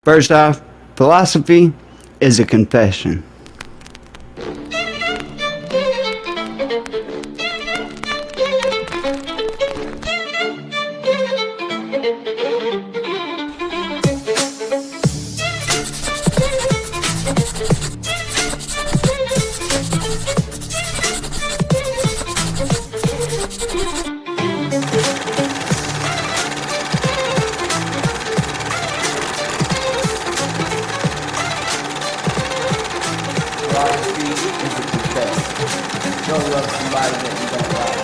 First off, philosophy is a confession. Don't love somebody that you don't like.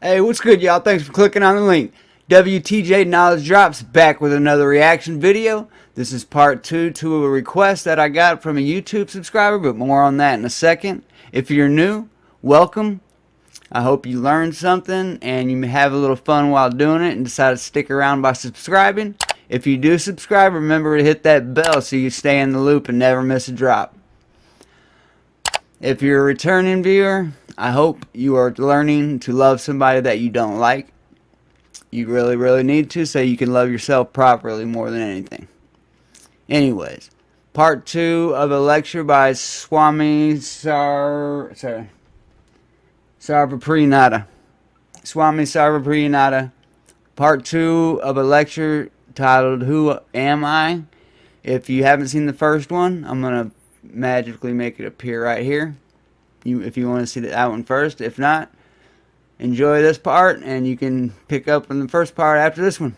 Hey, what's good, y'all? Thanks for clicking on the link. WTJKnowledgeDrops back with another reaction video. This is part 2 to a request that I got from a YouTube subscriber, but more on that in a second. If you're new, welcome. I hope you learned something and you have a little fun while doing it and decide to stick around by subscribing. If you do subscribe, remember to hit that bell so you stay in the loop and never miss a drop. If you're a returning viewer, I hope you are learning to love somebody that you don't like. You really need to, so you can love yourself properly more than anything. Anyways, part 2 of a lecture by Swami Sarvapriyananda. Swami Sarvapriyananda. Part 2 of a lecture titled Who Am I? If you haven't seen the first one, I'm going to magically make it appear right here. If you want to see that one first. If not, enjoy this part and you can pick up on the first part after this one.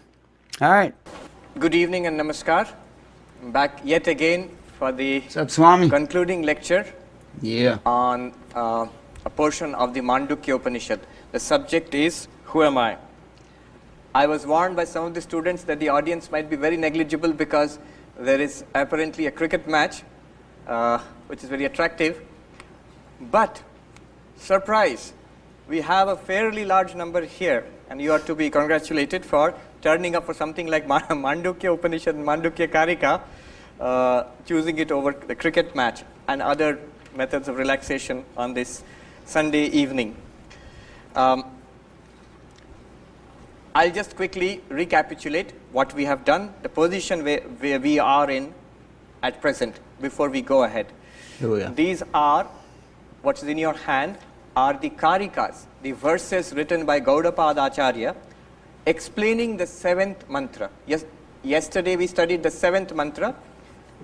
Alright. Good evening and namaskar. I'm back yet again for the What's up, Swami? concluding lecture on a portion of the Mandukya Upanishad. The subject is Who Am I? I was warned by some of the students that the audience might be very negligible because there is apparently a cricket match which is very attractive. But, surprise, we have a fairly large number here, and you are to be congratulated for turning up for something like Mandukya Upanishad and Mandukya Karika, choosing it over the cricket match and other methods of relaxation on this Sunday evening. I'll just quickly recapitulate what we have done, the position where we are in at present, before we go ahead. These are, what's in your hand, are the Karikas, the verses written by Gaudapada Acharya, explaining the 7th mantra. Yes, yesterday we studied the 7th mantra,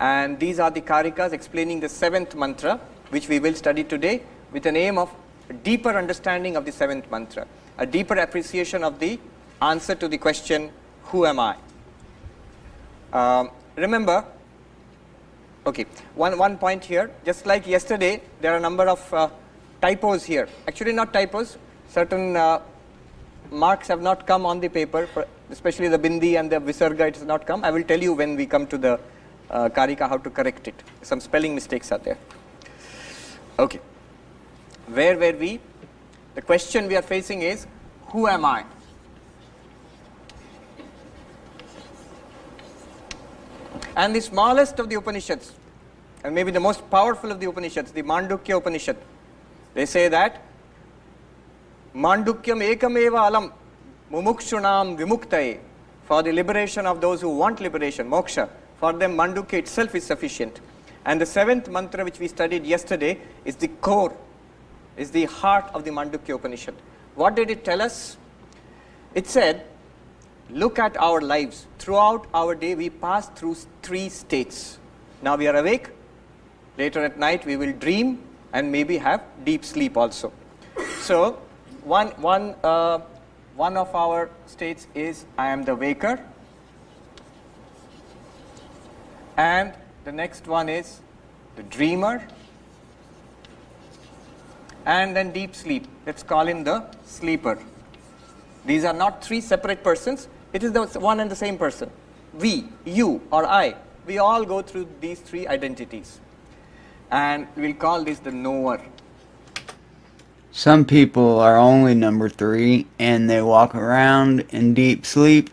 and these are the Karikas explaining the 7th mantra, which we will study today with an aim of a deeper understanding of the 7th mantra, a deeper appreciation of the answer to the question, who am I? Remember, okay, one point here, just like yesterday, there are a number of typos here. Actually not typos, certain marks have not come on the paper, especially the bindi and the visarga, it has not come. I will tell you when we come to the karika how to correct it. Some spelling mistakes are there. Okay, where were we? The question we are facing is, who am I? And the smallest of the Upanishads, and maybe the most powerful of the Upanishads, the Mandukya Upanishad, they say that Mandukyam ekameva alam mumukshunam vimuktaye, for the liberation of those who want liberation, moksha, for them Mandukya itself is sufficient. And the 7th mantra which we studied yesterday is the core, is the heart of the Mandukya Upanishad. What did it tell us? It said, look at our lives. Throughout our day we pass through 3 states. Now we are awake, later at night we will dream, and maybe have deep sleep also. So, one of our states is I am the waker, and the next one is the dreamer, and then deep sleep. Let's call him the sleeper. These are not 3 separate persons, it is the one and the same person. We, you, or I, we all go through these 3 identities. And we'll call this the knower. Some people are only number 3 and they walk around in deep sleep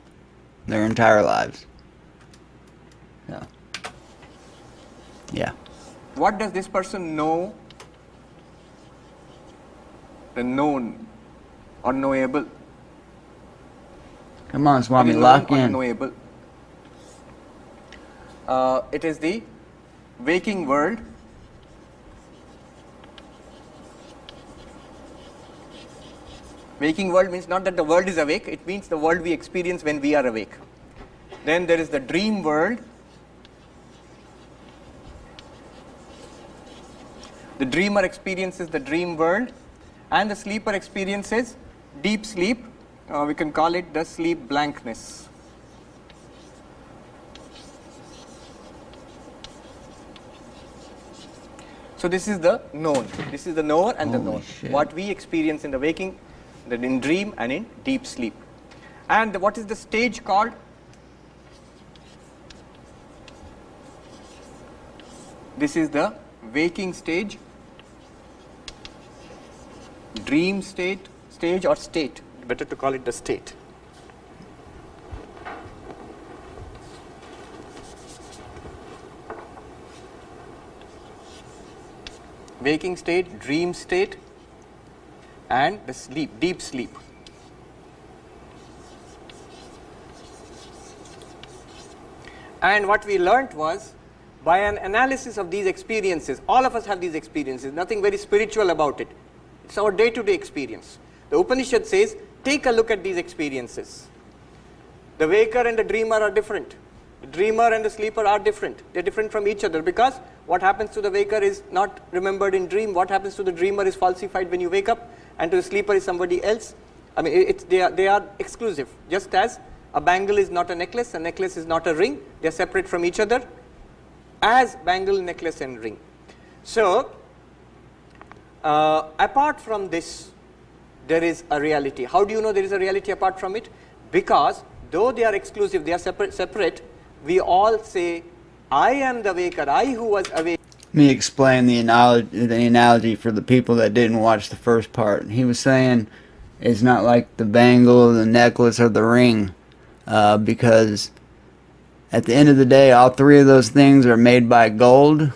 their entire lives. So, yeah. What does this person know? The known or knowable. Come on, Swami, The lock known or in. knowable. It is the waking world. Waking world means not that the world is awake, it means the world we experience when we are awake. Then there is the dream world. The dreamer experiences the dream world, and the sleeper experiences deep sleep. We can call it the sleep blankness. So this is the known. This is the knower and the Holy known. shit. What we experience in the waking, in dream and in deep sleep. And what is the stage called? This is the waking stage, dream stage or state. Better to call it the state. Waking state, dream state, and the sleep, deep sleep. And what we learnt was, by an analysis of these experiences, all of us have these experiences, nothing very spiritual about it. It's our day-to-day experience. The Upanishad says, take a look at these experiences. The waker and the dreamer are different. The dreamer and the sleeper are different. They're different from each other because what happens to the waker is not remembered in dream. What happens to the dreamer is falsified when you wake up, and to the sleeper is somebody else. I mean, they are exclusive. Just as a bangle is not a necklace is not a ring. They're separate from each other as bangle, necklace and ring. So, apart from this, there is a reality. How do you know there is a reality apart from it? Because though they are exclusive, they are separate, we all say, I am the waker, I who was awake. Let me explain the analogy for the people that didn't watch the first part. He was saying it's not like the bangle, the necklace, or the ring, because at the end of the day, all three of those things are made by gold.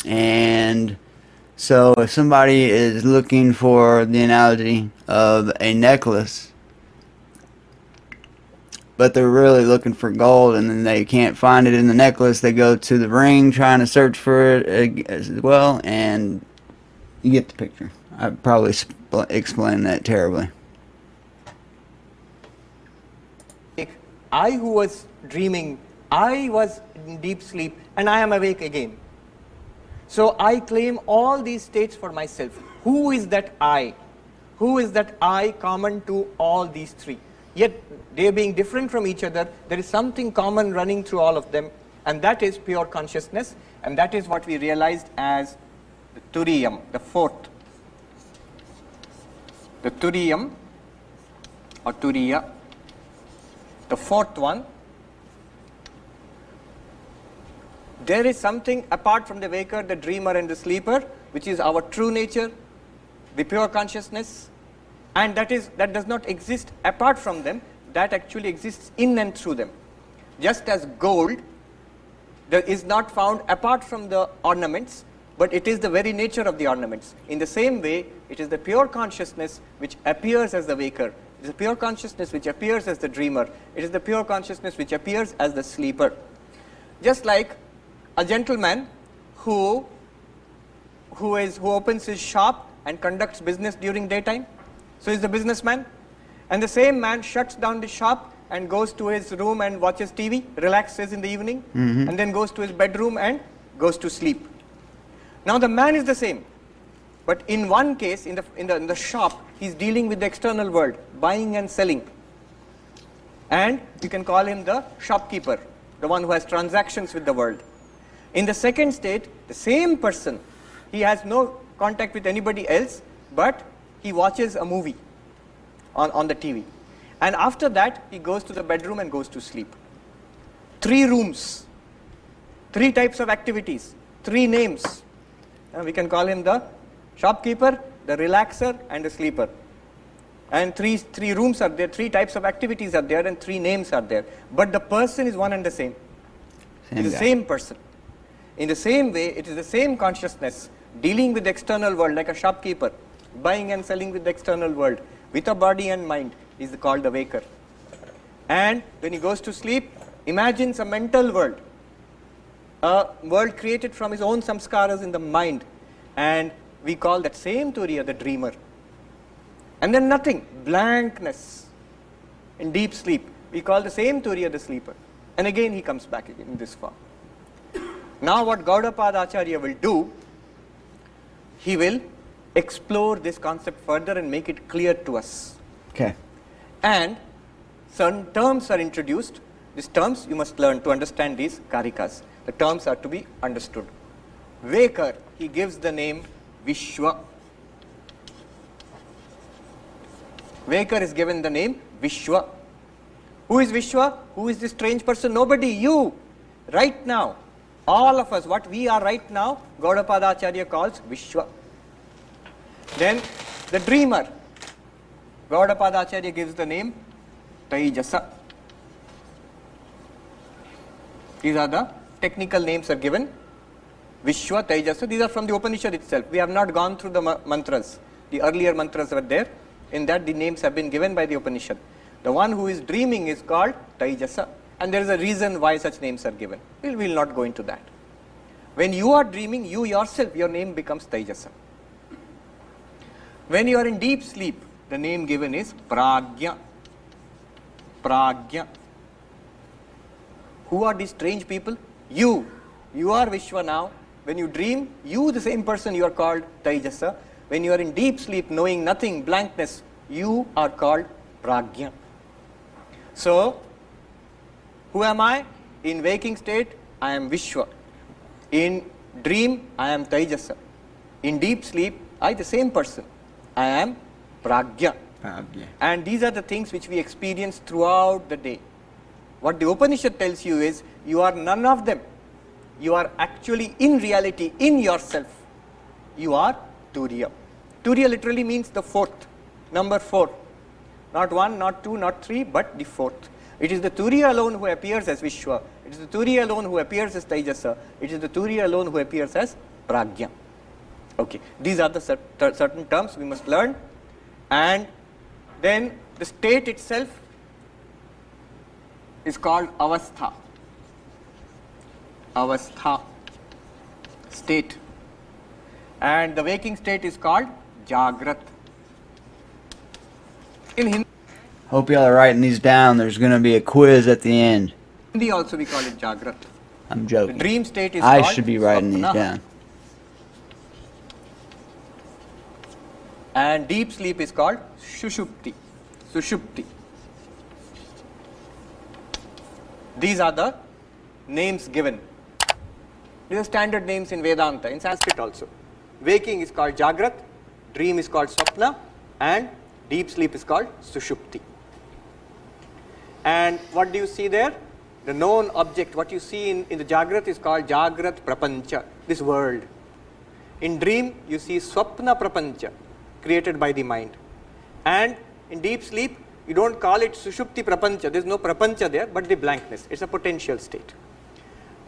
And so if somebody is looking for the analogy of a necklace, but they're really looking for gold and then they can't find it in the necklace, they go to the ring trying to search for it as well, and you get the picture. I probably explained that terribly. I who was dreaming, I was in deep sleep, and I am awake again. So I claim all these states for myself. Who is that I? Who is that I common to all these three? Yet they being different from each other, there is something common running through all of them, and that is pure consciousness, and that is what we realized as the Turiyam, the fourth. The Turiyam or Turiya, the fourth one. There is something apart from the waker, the dreamer and the sleeper, which is our true nature, the pure consciousness, and that does not exist apart from them, that actually exists in and through them. Just as gold is not found apart from the ornaments, but it is the very nature of the ornaments. In the same way, it is the pure consciousness which appears as the waker. It is the pure consciousness which appears as the dreamer. It is the pure consciousness which appears as the sleeper. Just like a gentleman who opens his shop and conducts business during daytime, so he's the businessman, and the same man shuts down the shop and goes to his room and watches TV, relaxes in the evening, and then goes to his bedroom and goes to sleep. Now the man is the same, but in one case, in the shop, he's dealing with the external world, buying and selling, and you can call him the shopkeeper, the one who has transactions with the world. In the second state, the same person, he has no contact with anybody else, but he watches a movie on the TV. And after that, he goes to the bedroom and goes to sleep. 3 rooms, 3 types of activities, 3 names. We can call him the shopkeeper, the relaxer, and the sleeper. and three rooms are there, 3 types of activities are there, and 3 names are there. But the person is one and the same. It is the same person. In the same way, it is the same consciousness dealing with the external world like a shopkeeper, buying and selling with the external world, with a body and mind, is called the waker. And when he goes to sleep, imagines a mental world, a world created from his own samskaras in the mind, and we call that same Turiya the dreamer. And then nothing, blankness in deep sleep. We call the same Turiya the sleeper. And again he comes back again in this form. Now what Gaudapada Acharya will do, he will explore this concept further and make it clear to us. Okay. And certain terms are introduced. These terms you must learn to understand these karikas. The terms are to be understood. Waker, he gives the name Vishwa. Waker is given the name Vishwa. Who is Vishwa? Who is this strange person? Nobody. You. Right now. All of us, what we are right now, Gaudapada Acharya calls Vishwa. Then the dreamer. Gaudapada Acharya gives the name Taijasa. These are the technical names are given. Vishwa, Taijasa. These are from the Upanishad itself. We have not gone through the mantras. The earlier mantras were there. In that the names have been given by the Upanishad. The one who is dreaming is called Taijasa. And there is a reason why such names are given. We will not go into that. When you are dreaming, you yourself, your name becomes Taijasa. When you are in deep sleep, the name given is Pragya. Pragya. Who are these strange people? You. You are Vishwa now. When you dream, you, the same person, you are called Taijasa. When you are in deep sleep, knowing nothing, blankness, you are called Pragya. So, who am I? In waking state, I am Vishwa. In dream, I am Taijasa. In deep sleep, I, the same person, I am Pragya. And these are the things which we experience throughout the day. What the Upanishad tells you is, you are none of them. You are actually in reality, in yourself. You are Turiya. Turiya literally means the 4th, number 4. Not 1, not 2, not 3, but the 4th. It is the Turiya alone who appears as Vishwa. It is the Turiya alone who appears as Taijasa. It is the Turiya alone who appears as Pragya. Okay, these are the certain terms we must learn. And then the state itself is called Avastha. Avastha, state. And the waking state is called Jagrat. In Hindi, Hope y'all are writing these down. There's going to be a quiz at the end. also we call it Jagrat. I'm The joking. dream state is I called should be writing these Swapna. down. And deep sleep is called Sushupti. Sushupti. These are the names given. These are standard names in Vedanta, in Sanskrit also. Waking is called Jagrat, dream is called Swapna, and deep sleep is called Sushupti. And what do you see there? The known object, what you see in the Jagrat is called Jagrat Prapancha, this world. In dream, you see Swapna Prapancha, created by the mind. And in deep sleep, you don't call it Sushupti Prapancha, there is no Prapancha there, but the blankness, it's a potential state.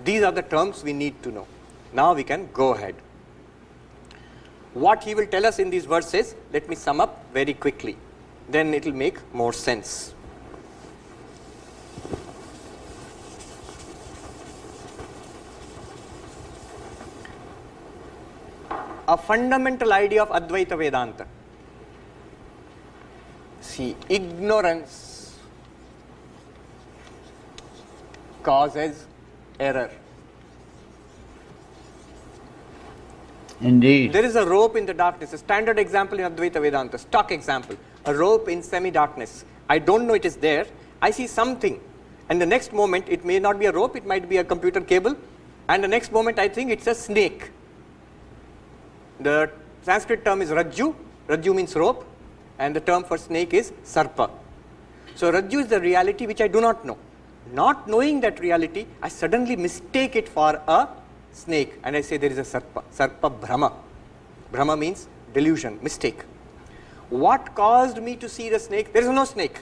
These are the terms we need to know. Now we can go ahead. What he will tell us in these verses, let me sum up very quickly. Then it will make more sense. A fundamental idea of Advaita Vedanta. See, ignorance causes error. Indeed. There is a rope in the darkness, a standard example in Advaita Vedanta, stock example, a rope in semi-darkness. I don't know it is there, I see something, and the next moment it may not be a rope, it might be a computer cable, and the next moment I think it's a snake. The Sanskrit term is Rajju, Rajju means rope, and the term for snake is Sarpa. So Rajju is the reality which I do not know. Not knowing that reality, I suddenly mistake it for a snake, and I say there is a Sarpa. Sarpa Brahma. Brahma means delusion, mistake. What caused me to see the snake? There is no snake.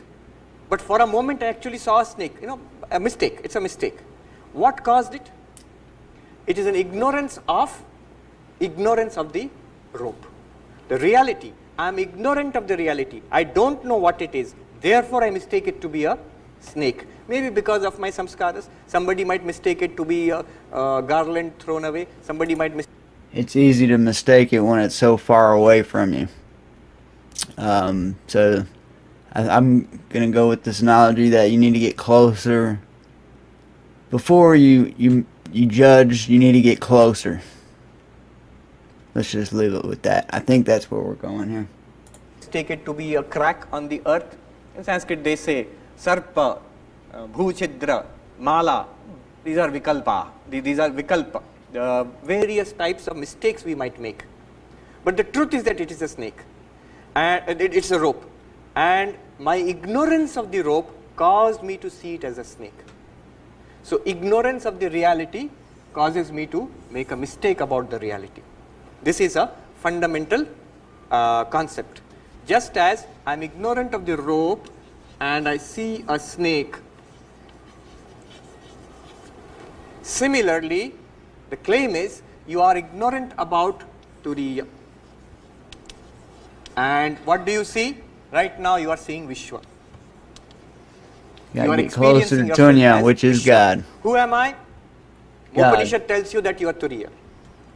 But for a moment I actually saw a snake. A mistake. It's a mistake. What caused it? It is an ignorance of the rope. The reality. I am ignorant of the reality. I don't know what it is. Therefore I mistake it to be a snake. Maybe because of my samskaras. Somebody might mistake it to be a garland thrown away. Somebody might mistake. It's easy to mistake it when it's so far away from you. So I'm going to go with this analogy that you need to get closer. Before you judge, you need to get closer. Let's just leave it with that. I think that's where we're going here. Take it to be a crack on the earth. In Sanskrit they say sarpa, bhuchidra, mala. These are vikalpa. These are vikalpa. The various types of mistakes we might make. But the truth is that it is a snake. And it's a rope. And my ignorance of the rope caused me to see it as a snake. So ignorance of the reality causes me to make a mistake about the reality. This is a fundamental concept. Just as I am ignorant of the rope and I see a snake, similarly, the claim is you are ignorant about Turiya. And what do you see? Right now you are seeing Vishwa. You are get closer to Tunya, which is Vishwa. God. Who am I? God. Upanishad tells you that you are Turiya.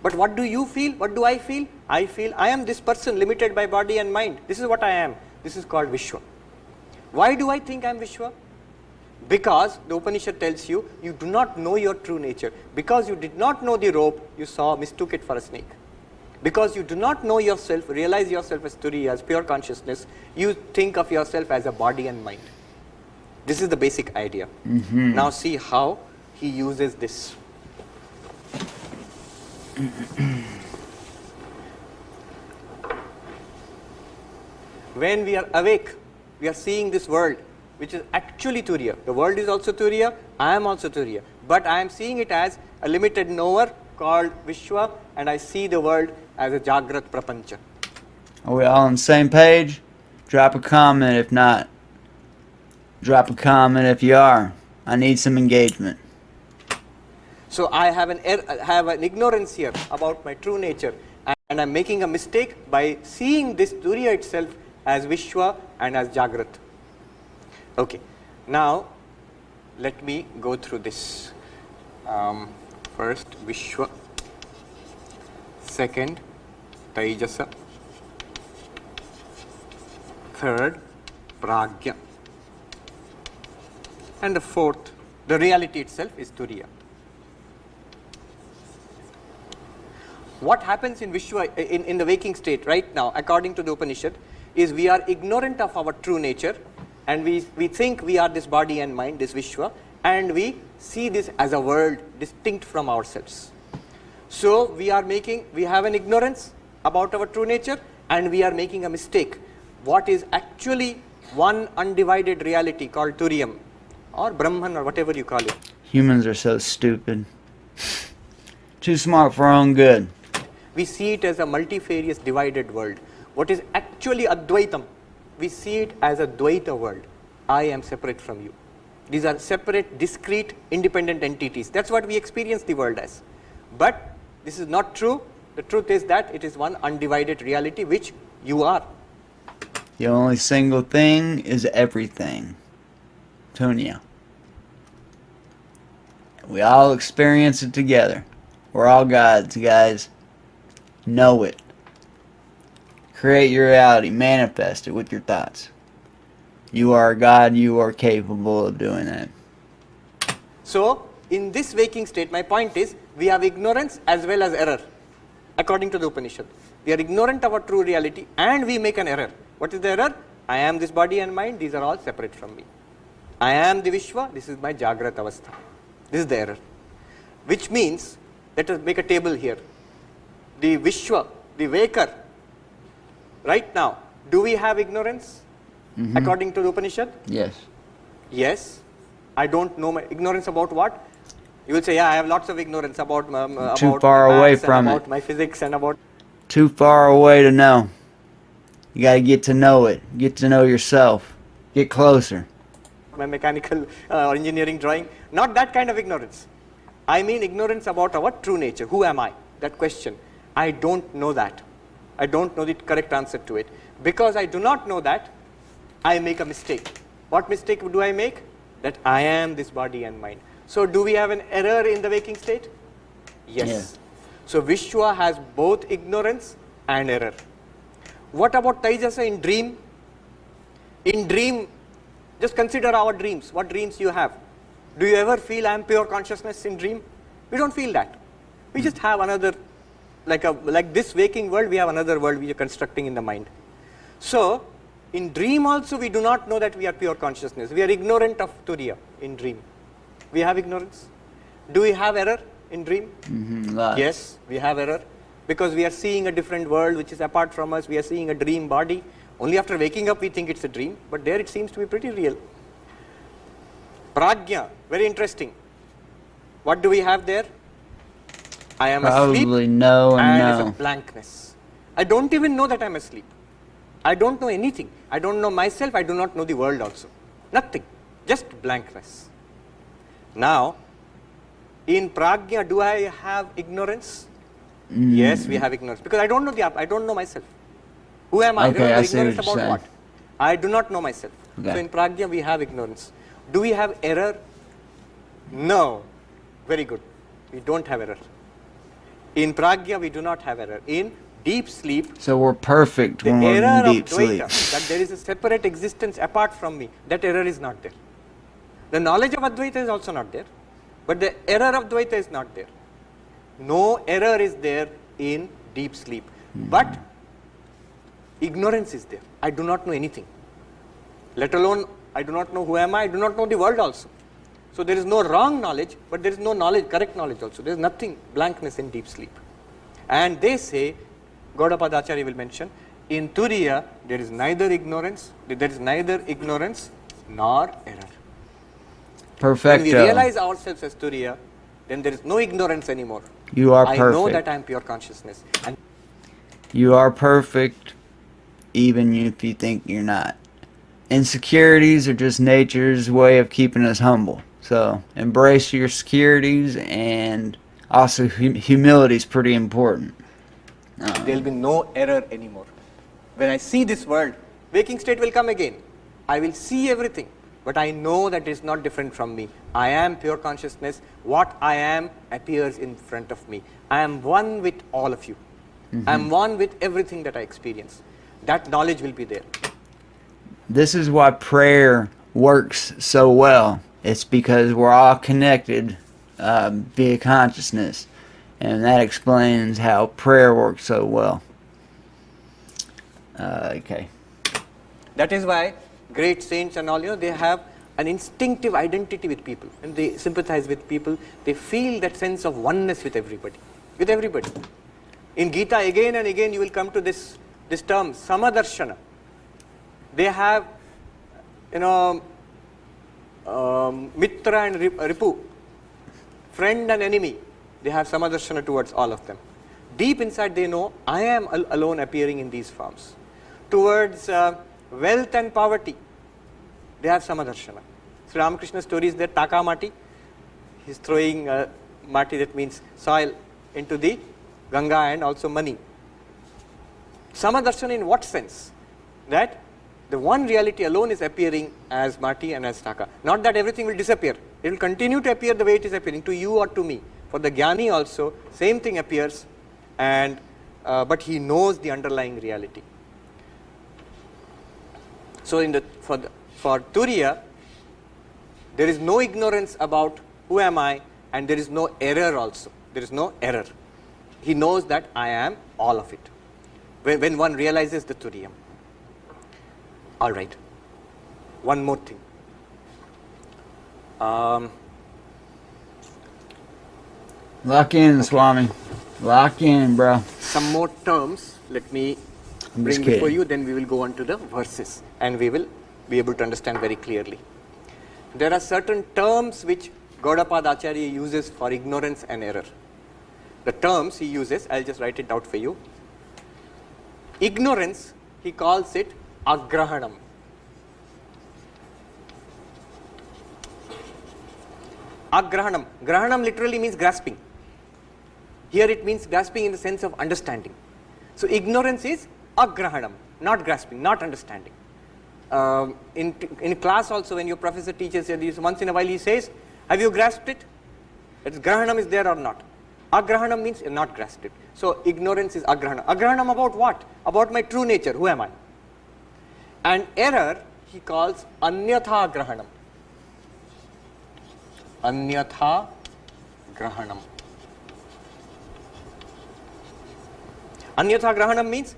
But what do you feel? What do I feel? I feel I am this person limited by body and mind. This is what I am. This is called Vishwa. Why do I think I am Vishwa? Because the Upanishad tells you, you do not know your true nature. Because you did not know the rope, you mistook it for a snake. Because you do not know yourself, realize yourself as Turiya, as pure consciousness, you think of yourself as a body and mind. This is the basic idea. Now see how he uses this. When we are awake, we are seeing this world, which is actually Turiya. The world is also Turiya, I am also Turiya. But I am seeing it as a limited knower called Vishwa, and I see the world as a Jagrat Prapancha. Are we all on the same page? Drop a comment if not. Drop a comment if you are. I need some engagement. So I have an ignorance here about my true nature, and I am making a mistake by seeing this Turiya itself as Vishwa and as Jagrat. Okay, now let me go through this. First Vishwa, second Taijasa, third Pragya, and the fourth, the reality itself, is Turiya. What happens in Vishwa, in the waking state right now, according to the Upanishad, is we are ignorant of our true nature, and we think we are this body and mind, this Vishwa, and we see this as a world distinct from ourselves. So we have an ignorance about our true nature, and we are making a mistake. What is actually one undivided reality called Turiyam, or Brahman, or whatever you call it. Humans are so stupid. Too smart for our own good. We see it as a multifarious divided world. What is actually Advaitam, we see it as a Dvaita world. I am separate from you. These are separate, discrete, independent entities. That's what we experience the world as. But this is not true. The truth is that it is one undivided reality, which you are. The only single thing is everything. Tunya. We all experience it together. We're all gods, guys. Know it. Create your reality. Manifest it with your thoughts. You are a God. You are capable of doing that. So, in this waking state, my point is, we have ignorance as well as error, according to the Upanishad. We are ignorant of our true reality, and we make an error. What is the error? I am this body and mind. These are all separate from me. I am the Vishwa. This is my Jagrat Avastha. This is the error. Which means, let us make a table here. The Vishwa, the waker, right now, do we have ignorance, according to the Upanishad? Yes. Yes. I don't know my ignorance about what? You will say, yeah, I have lots of ignorance about Too far away from about my physics and about... Too far away to know. You got to get to know it. Get to know yourself. Get closer. My mechanical or engineering drawing, not that kind of ignorance. I mean ignorance about our true nature. Who am I? That question. I don't know that. I don't know the correct answer to it. Because I do not know that, I make a mistake. What mistake do I make? That I am this body and mind. So do we have an error in the waking state? Yes. Yeah. So Vishwa has both ignorance and error. What about Taijasa in dream? In dream, just consider our dreams. What dreams you have? Do you ever feel I am pure consciousness in dream? We don't feel that. We just have another, like this waking world, we have another world we are constructing in the mind. So, in dream also we do not know that we are pure consciousness. We are ignorant of Turiya in dream. We have ignorance. Do we have error in dream? Yes, we have error. Because we are seeing a different world which is apart from us. We are seeing a dream body. Only after waking up we think it's a dream. But there it seems to be pretty real. Prajna, very interesting. What do we have there? I am Probably asleep no and it's no. a blankness. I don't even know that I'm asleep. I don't know anything. I don't know myself. I do not know the world also. Nothing. Just blankness. Now, in Prajna, do I have ignorance? Yes, we have ignorance. Because I don't know I don't know myself. Who am I? Okay, Remember, I see ignorance what you're about saying. what? I do not know myself. Okay. So in Prajna, we have ignorance. Do we have error? No. Very good. We don't have error. In Prajna, we do not have error. In deep sleep, So we're perfect the when we're error in of deep sleep. Dvaita, that there is a separate existence apart from me, that error is not there. The knowledge of Advaita is also not there, but the error of Dvaita is not there. No error is there in deep sleep. But ignorance is there. I do not know anything. Let alone, I do not know who am I do not know the world also. So there is no wrong knowledge, but there is no knowledge, correct knowledge also. There is nothing, blankness in deep sleep. And they say, Gaudapada Acharya will mention, in Turiya, there is neither ignorance nor error. Perfecto. When we realize ourselves as Turiya, then there is no ignorance anymore. You are I perfect. know that I am pure consciousness. And You are perfect, even if you think you're not. Insecurities are just nature's way of keeping us humble. So embrace your securities, and also humility is pretty important. there will be no error anymore. When I see this world, waking state will come again. I will see everything, but I know that it is not different from me. I am pure consciousness. What I am appears in front of me. I am one with all of you. I am one with everything that I experience. That knowledge will be there. This is why prayer works so well. It's because we're all connected via consciousness. And that explains how prayer works so well. Okay. That is why great saints and all, they have an instinctive identity with people. And they sympathize with people. They feel that sense of oneness with everybody. With everybody. In Gita, again and again, you will come to this term, Samadarshana. They have, Mitra and Ripu, friend and enemy. They have Samadarshana towards all of them. Deep inside they know, I am alone appearing in these forms. Towards wealth and poverty, they have Samadarshana. Sri Ramakrishna's story is there, Taka Mati. He's throwing Mati, that means soil, into the Ganga and also money. Samadarshana in what sense? That the one reality alone is appearing as Mati and as Taka. Not that everything will disappear. It will continue to appear the way it is appearing to you or to me. For the Jnani also, same thing appears, and but he knows the underlying reality. So for Turiya, there is no ignorance about who am I, and there is no error also. There is no error. He knows that I am all of it. When one realizes the Turiyam. All right. One more thing. Lock in, Swami. Lock in, bro. Some more terms. Let me I'm bring just before kidding. you, then we will go on to the verses and we will be able to understand very clearly. There are certain terms which Gaudapada Acharya uses for ignorance and error. The terms he uses, I'll just write it out for you. Ignorance, he calls it agrahanam. Agrahanam. Grahanam literally means grasping. Here it means grasping in the sense of understanding. So ignorance is agrahanam, not grasping, not understanding. In class also, when your professor teaches you this, once in a while he says, have you grasped it? It's grahanam is there or not. Agrahanam means you have not grasped it. So ignorance is agrahanam. Agrahanam about what? About my true nature, who am I? And error he calls anyatha grahanam. Anyatha grahanam. Anyatha grahanam means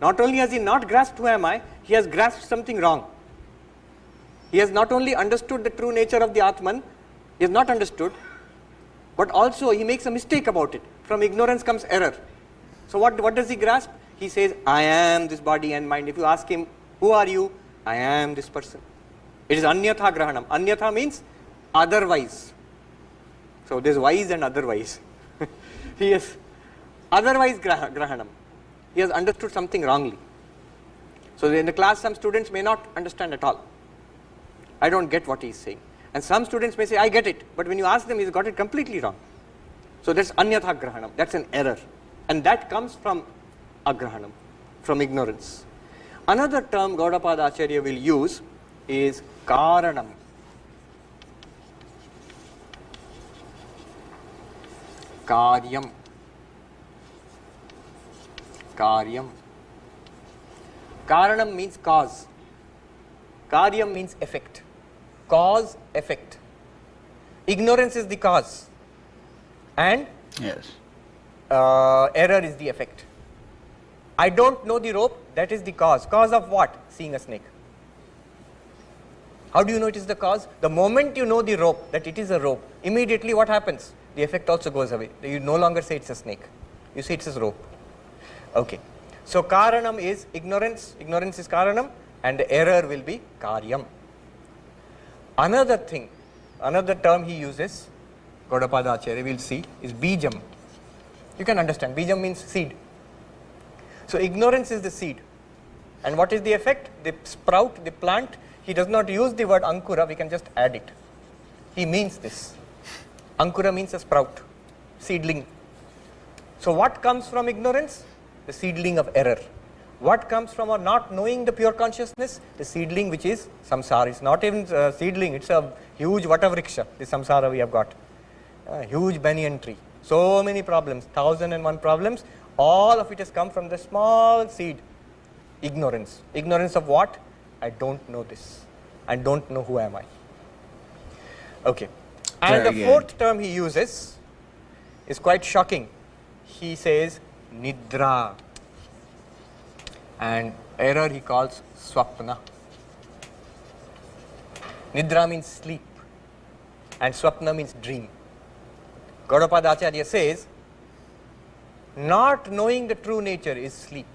not only has he not grasped who am I, he has grasped something wrong. He has not only understood the true nature of the Atman, he has not understood, but also he makes a mistake about it. From ignorance comes error. So what does he grasp? He says, I am this body and mind. If you ask him, who are you? I am this person. It is anyatha grahanam. Anyatha means otherwise. So there is wise and otherwise. He is otherwise grahanam. He has understood something wrongly. So in the class some students may not understand at all. I don't get what he is saying. And some students may say, I get it. But when you ask them, he's got it completely wrong. So that's anyatha grahanam. That's an error. And that comes from agrahanam, from ignorance. Another term Gaudapada Acharya will use is karanam. Karyam. Karyam. Karanam means cause. Karyam means effect. Cause, effect. Ignorance is the cause. And Yes. Error is the effect. I don't know the rope, that is the cause. Cause of what? Seeing a snake. How do you know it is the cause? The moment you know the rope, that it is a rope, immediately what happens? The effect also goes away. You no longer say it's a snake. You say it's a rope. Okay. So karanam is ignorance. Ignorance is karanam, and the error will be karyam. Another thing, another term he uses, Gaudapada Acharya will see, is bijam. You can understand. Bijam means seed. So ignorance is the seed. And what is the effect? The sprout, the plant, he does not use the word ankura, we can just add it. He means this. Ankura means a sprout, seedling. So what comes from ignorance? The seedling of error. What comes from our not knowing the pure consciousness? The seedling which is samsara. It's not even a seedling, it's a huge vatavriksha, the samsara we have got. A huge banyan tree. So many problems, 1001 problems. All of it has come from the small seed. Ignorance. Ignorance of what? I don't know this. I don't know who am I. Okay. And Very the good. fourth term he uses is quite shocking. He says nidra. And error he calls swapna. Nidra means sleep. And swapna means dream. Gaudapada Acharya says, not knowing the true nature is sleep.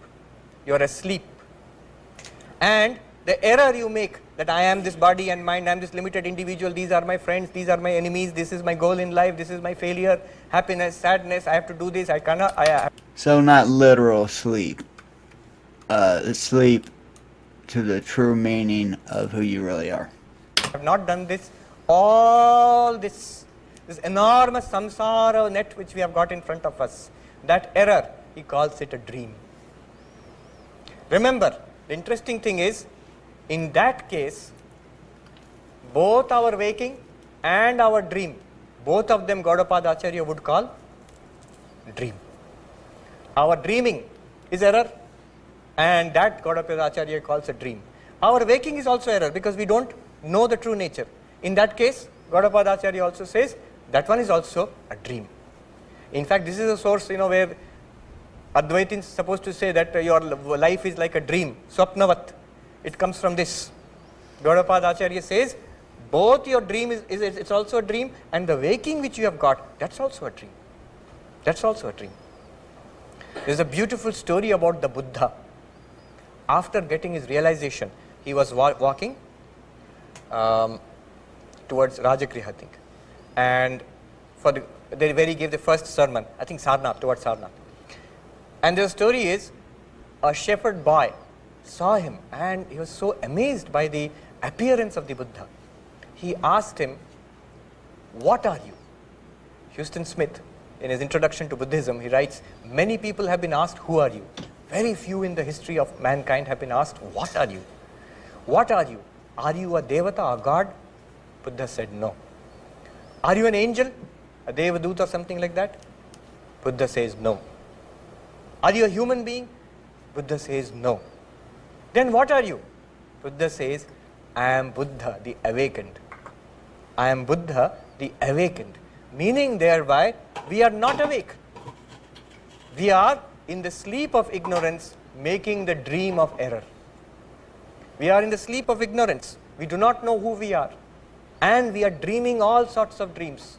You are asleep. And the error you make, that I am this body and mind, I am this limited individual, these are my friends, these are my enemies, this is my goal in life, this is my failure, happiness, sadness, I have to do this, I cannot, So not literal sleep. Sleep to the true meaning of who you really are. have not done this. All this enormous samsara net which we have got in front of us, that error, he calls it a dream. Remember, the interesting thing is, in that case, both our waking and our dream, both of them Gaudapada Acharya would call dream. Our dreaming is error, and that Gaudapada Acharya calls a dream. Our waking is also error because we don't know the true nature. In that case, Gaudapada Acharya also says that one is also a dream. In fact, this is a source, where Advaitins is supposed to say that your life is like a dream, swapnavat. It comes from this. Gaudapada Acharya says, both your dream it's also a dream, and the waking which you have got, that's also a dream. That's also a dream. There's a beautiful story about the Buddha. After getting his realization, he was walking towards Rajagriha, I think. And where he gave the first sermon, I think Sarnath, towards Sarnath. And the story is, a shepherd boy saw him and he was so amazed by the appearance of the Buddha. He asked him, "What are you?" Houston Smith, in his introduction to Buddhism, he writes, many people have been asked, "Who are you?" Very few in the history of mankind have been asked, "What are you?" What are you? Are you a Devata, a god? Buddha said, no. Are you an angel, a Devadut or something like that? Buddha says, no. Are you a human being? Buddha says, no. Then what are you? Buddha says, I am Buddha, the awakened. I am Buddha, the awakened. Meaning thereby, we are not awake. We are in the sleep of ignorance, making the dream of error. We are in the sleep of ignorance. We do not know who we are. And we are dreaming all sorts of dreams.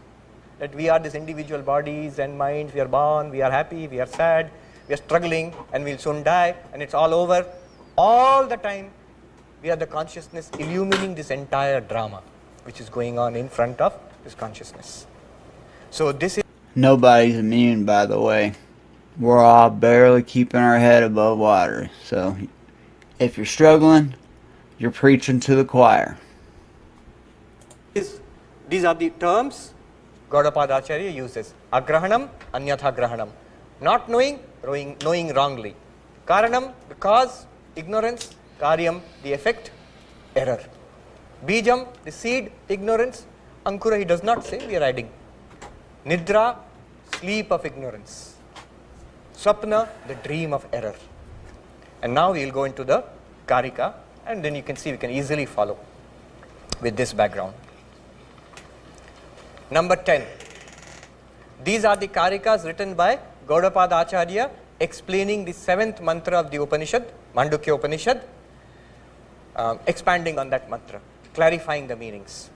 That we are these individual bodies and minds. We are born, we are happy, we are sad, we are struggling, and we'll soon die, and it's all over. All the time, we are the consciousness illumining this entire drama, which is going on in front of this consciousness. So this is... Nobody's immune, by the way. We're all barely keeping our head above water. So, if you're struggling, you're preaching to the choir. These are the terms Gaudapada Acharya uses. Agrahanam, anyatha grahanam. Not knowing, knowing wrongly. Karanam, the cause, ignorance. Karyam, the effect, error. Bijam, the seed, ignorance. Ankura, he does not say, we are adding. Nidra, sleep of ignorance. Swapna, the dream of error. And now we will go into the Karika, and then you can see we can easily follow with this background. Number 10. These are the Karikas written by Gaudapada Acharya explaining the 7th mantra of the Upanishad, Mandukya Upanishad, expanding on that mantra, clarifying the meanings.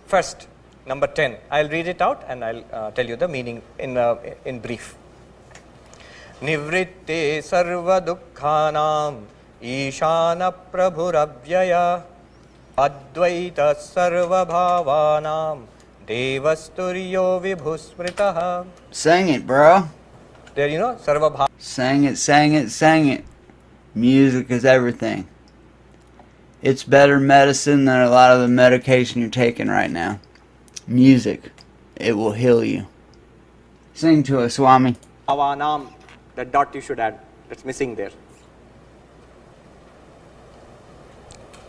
First, number 10. I'll read it out and I'll tell you the meaning in brief. Nivritte sarva dukkhanam ishana prabhuravyaya advaita sarva bhavanam devasturyo vibhusmritaha. Sing it, bro. There, you know, sarva bhav. Sang it, sang it, sang it. Music is everything. It's better medicine than a lot of the medication you're taking right now. Music. It will heal you. Sing to us, Swami. Bhavanam. That dot you should add. That's missing there.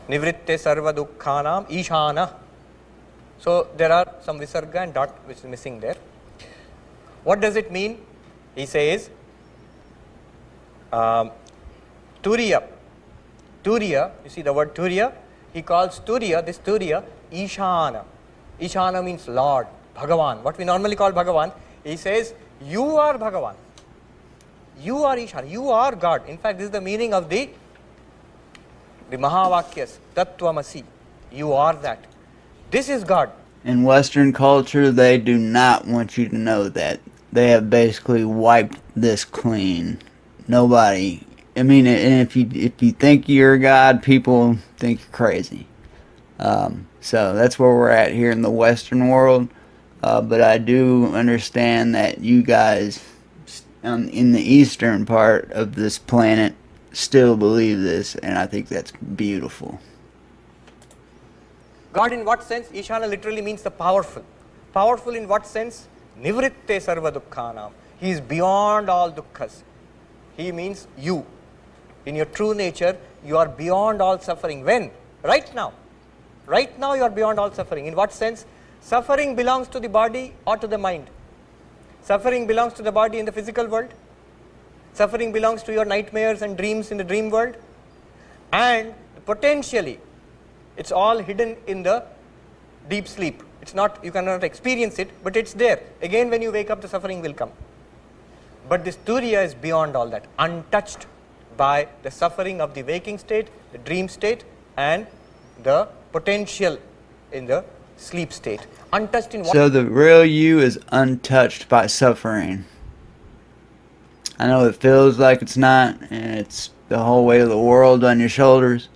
Nivritte sarva dukkhanam ishana. So there are some visarga and dot which is missing there. What does it mean? He says, Turiya. Turiya, you see the word Turiya? He calls Turiya, this Turiya, Ishana. Ishana means Lord, Bhagavan. What we normally call Bhagavan. He says, you are Bhagavan. You are Ishana. You are God. In fact, this is the meaning of the Mahavakyas, Tattvamasi. You are that. This is God. In Western culture, they do not want you to know that. They have basically wiped this clean. Nobody. I mean, and if you think you're a god, people think you're crazy. So that's where we're at here in the Western world. But I do understand that you guys in the eastern part of this planet still believe this, and I think that's beautiful. God in what sense? Ishana literally means the powerful. Powerful in what sense? Nivritte sarva dukkhanam. He is beyond all dukkhas. He means you. In your true nature, you are beyond all suffering. When? Right now. Right now you are beyond all suffering. In what sense? Suffering belongs to the body or to the mind. Suffering belongs to the body in the physical world. Suffering belongs to your nightmares and dreams in the dream world. And potentially, it's all hidden in the deep sleep. It's not, you cannot experience it, but it's there. Again, when you wake up, the suffering will come. But this Turiya is beyond all that, untouched by the suffering of the waking state, the dream state, and the potential in the sleep state. Untouched in what? So the real you is untouched by suffering. I know it feels like it's not, and it's the whole weight of the world on your shoulders,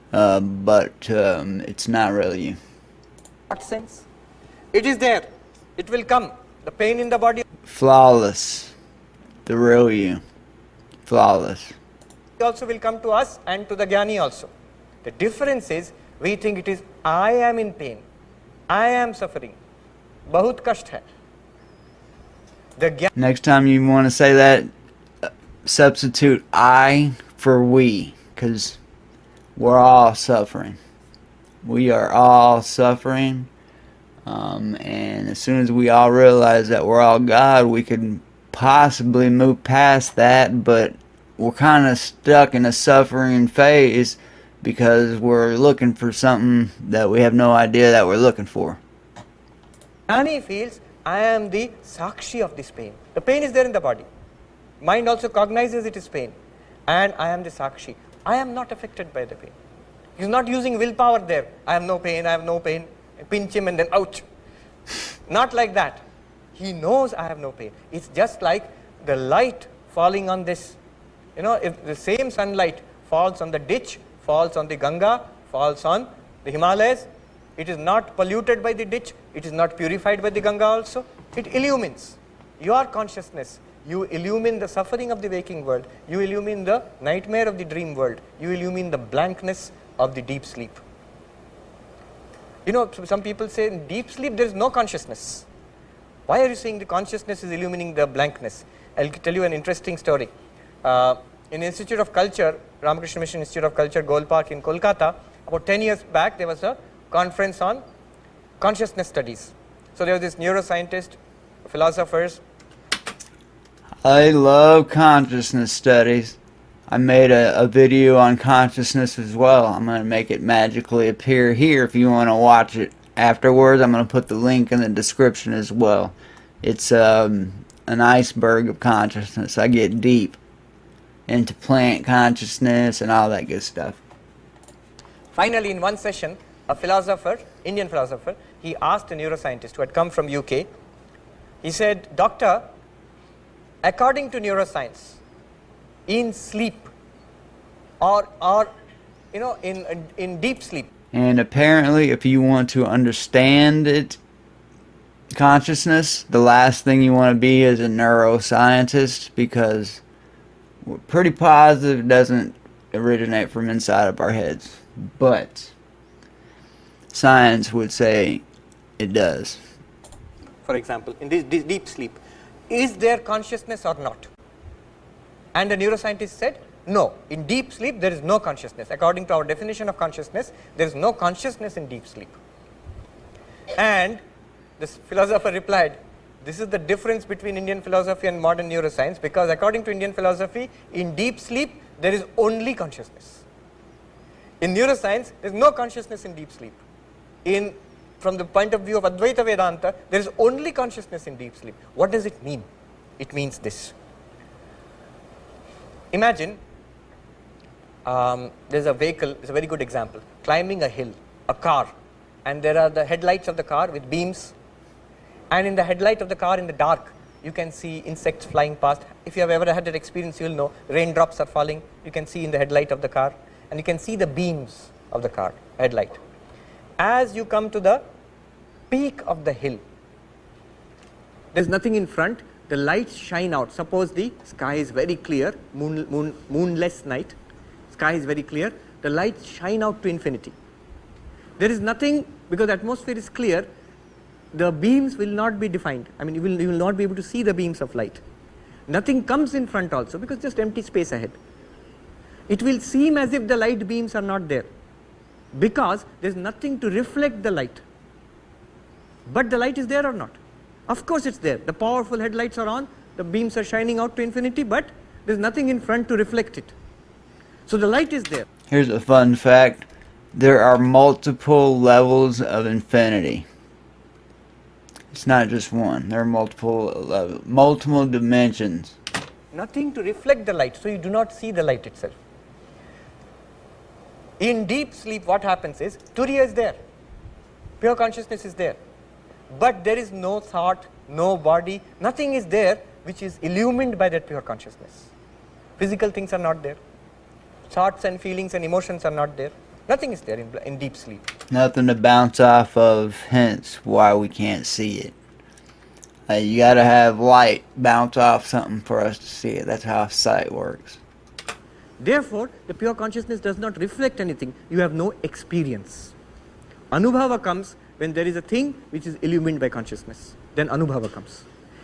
but it's not really you. What sense? It is there. It will come. The pain in the body. Flawless. The real you. Flawless. also will come to us and to the Jnani also. The difference is, we think it is I am in pain, I am suffering, bahut kasht hai. The Jnani, Next time you want to say that, substitute I for we, because we're all suffering. We are all suffering. And as soon as we all realize that we're all God, we could possibly move past that, but we're kind of stuck in a suffering phase because we're looking for something that we have no idea that we're looking for. Jnani feels, I am the sakshi of this pain. The pain is there in the body. Mind also cognizes it is pain. And I am the sakshi. I am not affected by the pain. He's not using willpower there. I have no pain, I have no pain. Pinch him and then ouch. Not like that. He knows I have no pain. It's just like the light falling on this. You know, if the same sunlight falls on the ditch, falls on the Ganga, falls on the Himalayas, it is not polluted by the ditch, it is not purified by the Ganga also. It illumines your consciousness. You illumine the suffering of the waking world. You illumine the nightmare of the dream world. You illumine the blankness of the deep sleep. You know, some people say in deep sleep there is no consciousness. Why are you saying the consciousness is illumining the blankness? I'll tell you an interesting story. In Institute of Culture, Ramakrishna Mission Institute of Culture, Gold Park in Kolkata, about 10 years back there was a conference on consciousness studies. So there was this neuroscientist, philosophers. I love consciousness studies. I made a video on consciousness as well. I'm going to make it magically appear here if you want to watch it afterwards. I'm going to put the link in the description as well. It's an iceberg of consciousness. I get deep into plant consciousness and all that good stuff. Finally, in one session, a philosopher, Indian philosopher, he asked a neuroscientist who had come from UK. He said, Doctor, according to neuroscience, in sleep or you know, in deep sleep. And apparently if you want to understand it, consciousness, the last thing you want to be is a neuroscientist, because we're pretty positive it doesn't originate from inside of our heads. But science would say it does. For example, in this deep sleep, is there consciousness or not? And the neuroscientist said, no, in deep sleep there is no consciousness. According to our definition of consciousness, there is no consciousness in deep sleep. And this philosopher replied, this is the difference between Indian philosophy and modern neuroscience, because according to Indian philosophy, in deep sleep there is only consciousness. In neuroscience, there is no consciousness in deep sleep. From the point of view of Advaita Vedanta, there is only consciousness in deep sleep. What does it mean? It means this. Imagine there's a vehicle, it's a very good example, climbing a hill, a car, and there are the headlights of the car with beams, and in the headlight of the car in the dark you can see insects flying past. If you have ever had that experience, you will know raindrops are falling, you can see in the headlight of the car, and you can see the beams of the car headlight. As you come to the peak of the hill, there's nothing in front, the lights shine out. Suppose the sky is very clear, moonless night, sky is very clear, the lights shine out to infinity. There is nothing, because the atmosphere is clear, the beams will not be defined. I mean, you will not be able to see the beams of light. Nothing comes in front also, because just empty space ahead. It will seem as if the light beams are not there, because there is nothing to reflect the light. But the light is there or not? Of course it's there. The powerful headlights are on, the beams are shining out to infinity, but there's nothing in front to reflect it. So the light is there. Here's a fun fact. There are multiple levels of infinity. It's not just one. There are multiple dimensions. Nothing to reflect the light, so you do not see the light itself. In deep sleep, what happens is, Turiya is there. Pure consciousness is there. But there is no thought, no body, nothing is there which is illumined by that pure consciousness. Physical things are not there. Thoughts and feelings and emotions are not there. Nothing is there in deep sleep. Nothing to bounce off of, hence why we can't see it. You gotta have light bounce off something for us to see it. That's how sight works. Therefore, the pure consciousness does not reflect anything. You have no experience. Anubhava comes when there is a thing which is illumined by consciousness. Then Anubhava comes.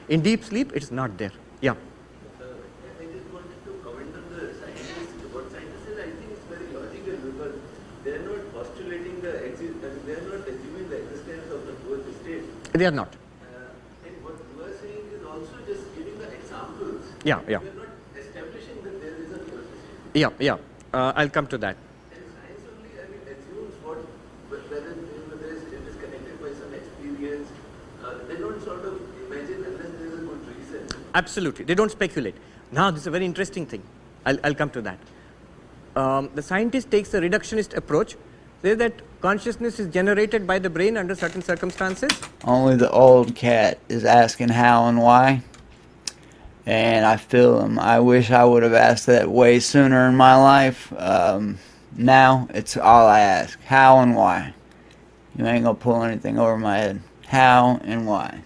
In deep sleep, it is not there. Yeah. I just wanted to comment on the scientists. What scientists say, I think it's very logical because they are not postulating they are not assuming the existence of the fourth state. They are not. And what you are saying is also just giving the examples. Yeah. We are not establishing that there is a fourth state. Yeah. I'll come to that. And science only, assumes whether it is connected by some experience. They don't sort of imagine unless there is a good reason. Absolutely. They don't speculate. Now, this is a very interesting thing. I'll come to that. The scientist takes the reductionist approach, says that consciousness is generated by the brain under certain circumstances. Only the old cat is asking how and why. And I feel him. I wish I would have asked that way sooner in my life. Now, it's all I ask. How and why. You ain't gonna pull anything over my head. How and why.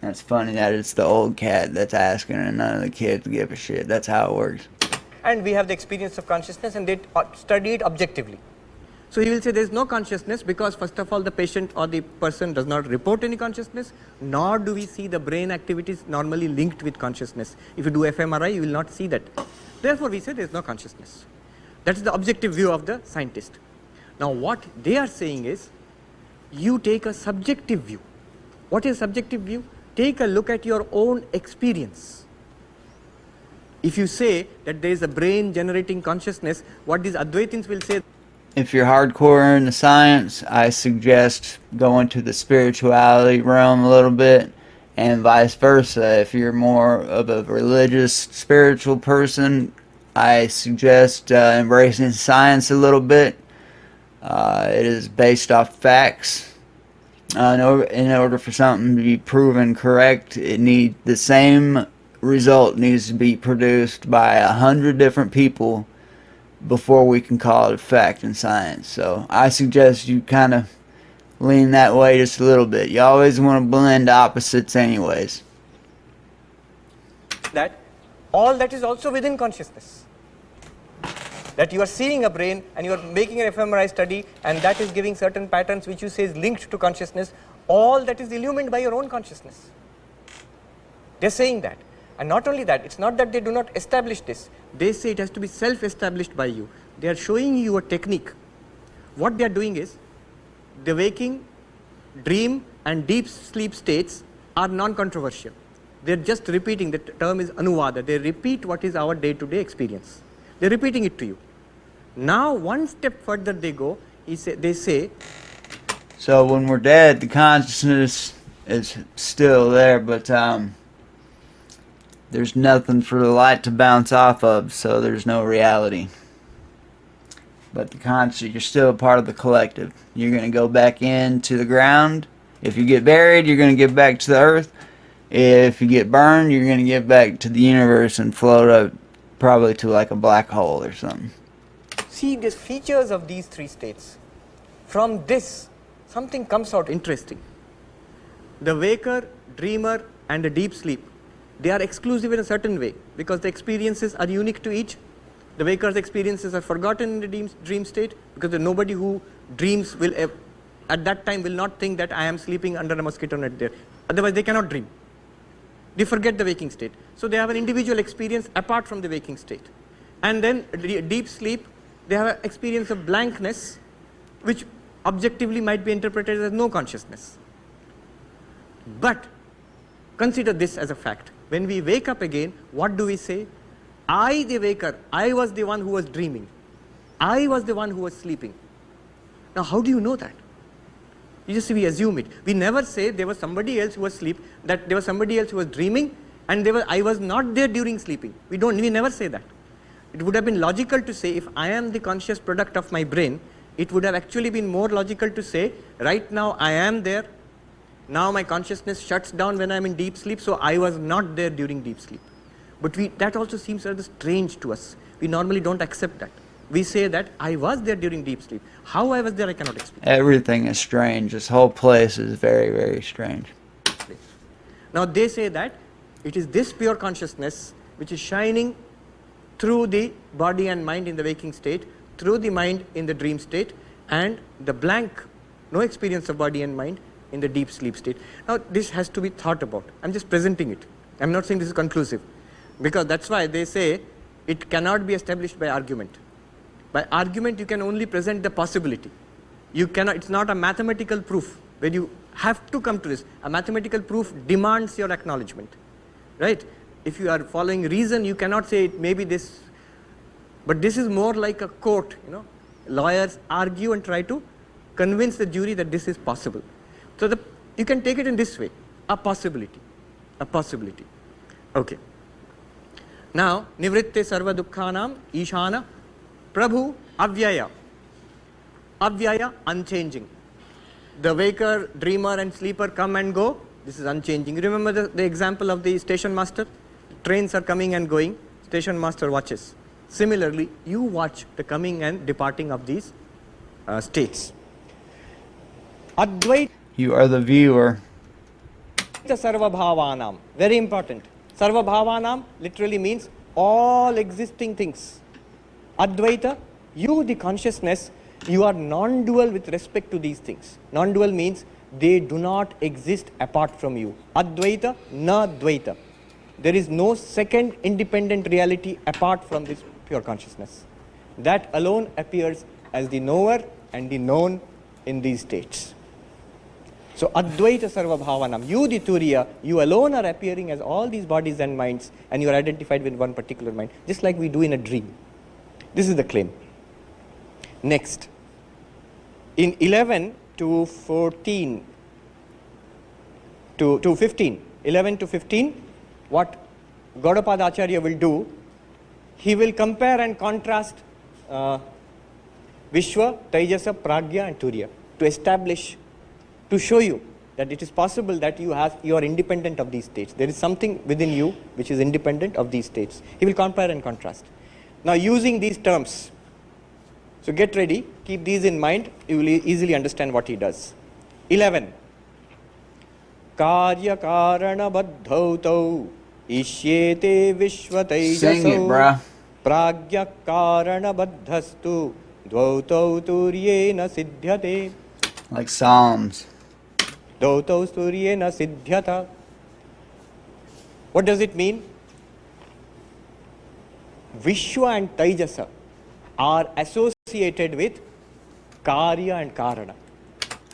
That's funny that it's the old cat that's asking and none of the kids give a shit. That's how it works. And we have the experience of consciousness, and they study it objectively. So he will say there is no consciousness because first of all the patient or the person does not report any consciousness, nor do we see the brain activities normally linked with consciousness. If you do fMRI, you will not see that. Therefore we say there is no consciousness. That is the objective view of the scientist. Now what they are saying is, you take a subjective view. What is subjective view? Take a look at your own experience. If you say that there is a brain generating consciousness, what these Advaitins will say, If you're hardcore into science, I suggest going to the spirituality realm a little bit, and vice versa. If you're more of a religious, spiritual person, I suggest embracing science a little bit. It is based off facts. In order for something to be proven correct, the same result needs to be produced by 100 different people before we can call it a fact in science. So I suggest you kind of lean that way just a little bit. You always want to blend opposites anyways. that all that is also within consciousness. That you are seeing a brain and you are making an fMRI study and that is giving certain patterns which you say is linked to consciousness, all that is illumined by your own consciousness. They are saying that. And not only that, it's not that they do not establish this. They say it has to be self-established by you. They are showing you a technique. What they are doing is, the waking, dream and deep sleep states are non-controversial. They are just repeating, the term is anuvada. They repeat what is our day-to-day experience. They are repeating it to you. Now one step further they go, they say, So when we're dead, the consciousness is still there, but there's nothing for the light to bounce off of, so there's no reality. But the conscious, you're still a part of the collective. You're going to go back into the ground. If you get buried, you're going to get back to the earth. If you get burned, you're going to get back to the universe and float up probably to like a black hole or something. see the features of these three states. From this, something comes out interesting. The waker, dreamer and the deep sleep, they are exclusive in a certain way because the experiences are unique to each. The waker's experiences are forgotten in the dream state because nobody who dreams will at that time will not think that I am sleeping under a mosquito net there. Otherwise they cannot dream. They forget the waking state. So they have an individual experience apart from the waking state. And then deep sleep, they have an experience of blankness which objectively might be interpreted as no consciousness. But consider this as a fact. When we wake up again, what do we say? I, the waker, I was the one who was dreaming. I was the one who was sleeping. Now how do you know that? We assume it. We never say there was somebody else who was asleep, that there was somebody else who was dreaming, and I was not there during sleeping. We never say that. It would have been logical to say, if I am the conscious product of my brain, it would have actually been more logical to say, right now I am there, now my consciousness shuts down when I am in deep sleep, so I was not there during deep sleep. But that also seems rather strange to us. We normally don't accept that. We say that I was there during deep sleep. How I was there, I cannot explain. Everything is strange. This whole place is very, very strange. Now they say that it is this pure consciousness which is shining through the body and mind in the waking state, through the mind in the dream state, and the blank, no experience of body and mind in the deep sleep state. Now this has to be thought about. I'm just presenting it. I'm not saying this is conclusive, because that's why they say it cannot be established by argument. By argument you can only present the possibility. You cannot, it's not a mathematical proof where you have to come to this. A mathematical proof demands your acknowledgement, right? If you are following reason, you cannot say it may be this, but this is more like a court, you know. Lawyers argue and try to convince the jury that this is possible. So you can take it in this way, a possibility, a possibility. Okay. Now, nivritte sarva dukkhanam ishana prabhu avyaya. Avyaya, unchanging. The waker, dreamer and sleeper come and go. This is unchanging. You remember the example of the station master? Trains are coming and going. Station master watches. Similarly, you watch the coming and departing of these states. Advaita. You are the viewer. Sarva bhavanam. Very important. Sarva bhavanam literally means all existing things. Advaita, you the consciousness, you are non-dual with respect to these things. Non-dual means they do not exist apart from you. Advaita, na dvaita. There is no second independent reality apart from this pure consciousness. That alone appears as the knower and the known in these states. So Advaita Sarva Bhavanam, you the Turiya, you alone are appearing as all these bodies and minds, and you are identified with one particular mind, just like we do in a dream. This is the claim. Next, in 11 to 14 to 15, 11 to 15, what Gaudapada Acharya will do, he will compare and contrast Vishwa, Taijasa, Pragya and Turiya to establish, to show you that it is possible that you are independent of these states. There is something within you which is independent of these states. He will compare and contrast. Now using these terms, so get ready, keep these in mind, you will easily understand what he does. 11. Karya karana baddhautau ishyete vishvataijaso. Sing it, bruh. Pragya karana baddhastu dvautau turyena siddhyate. Like Psalms. Dvautau turyena siddhyata. What does it mean? Vishwa and Taijasa are associated with Karya and Karana.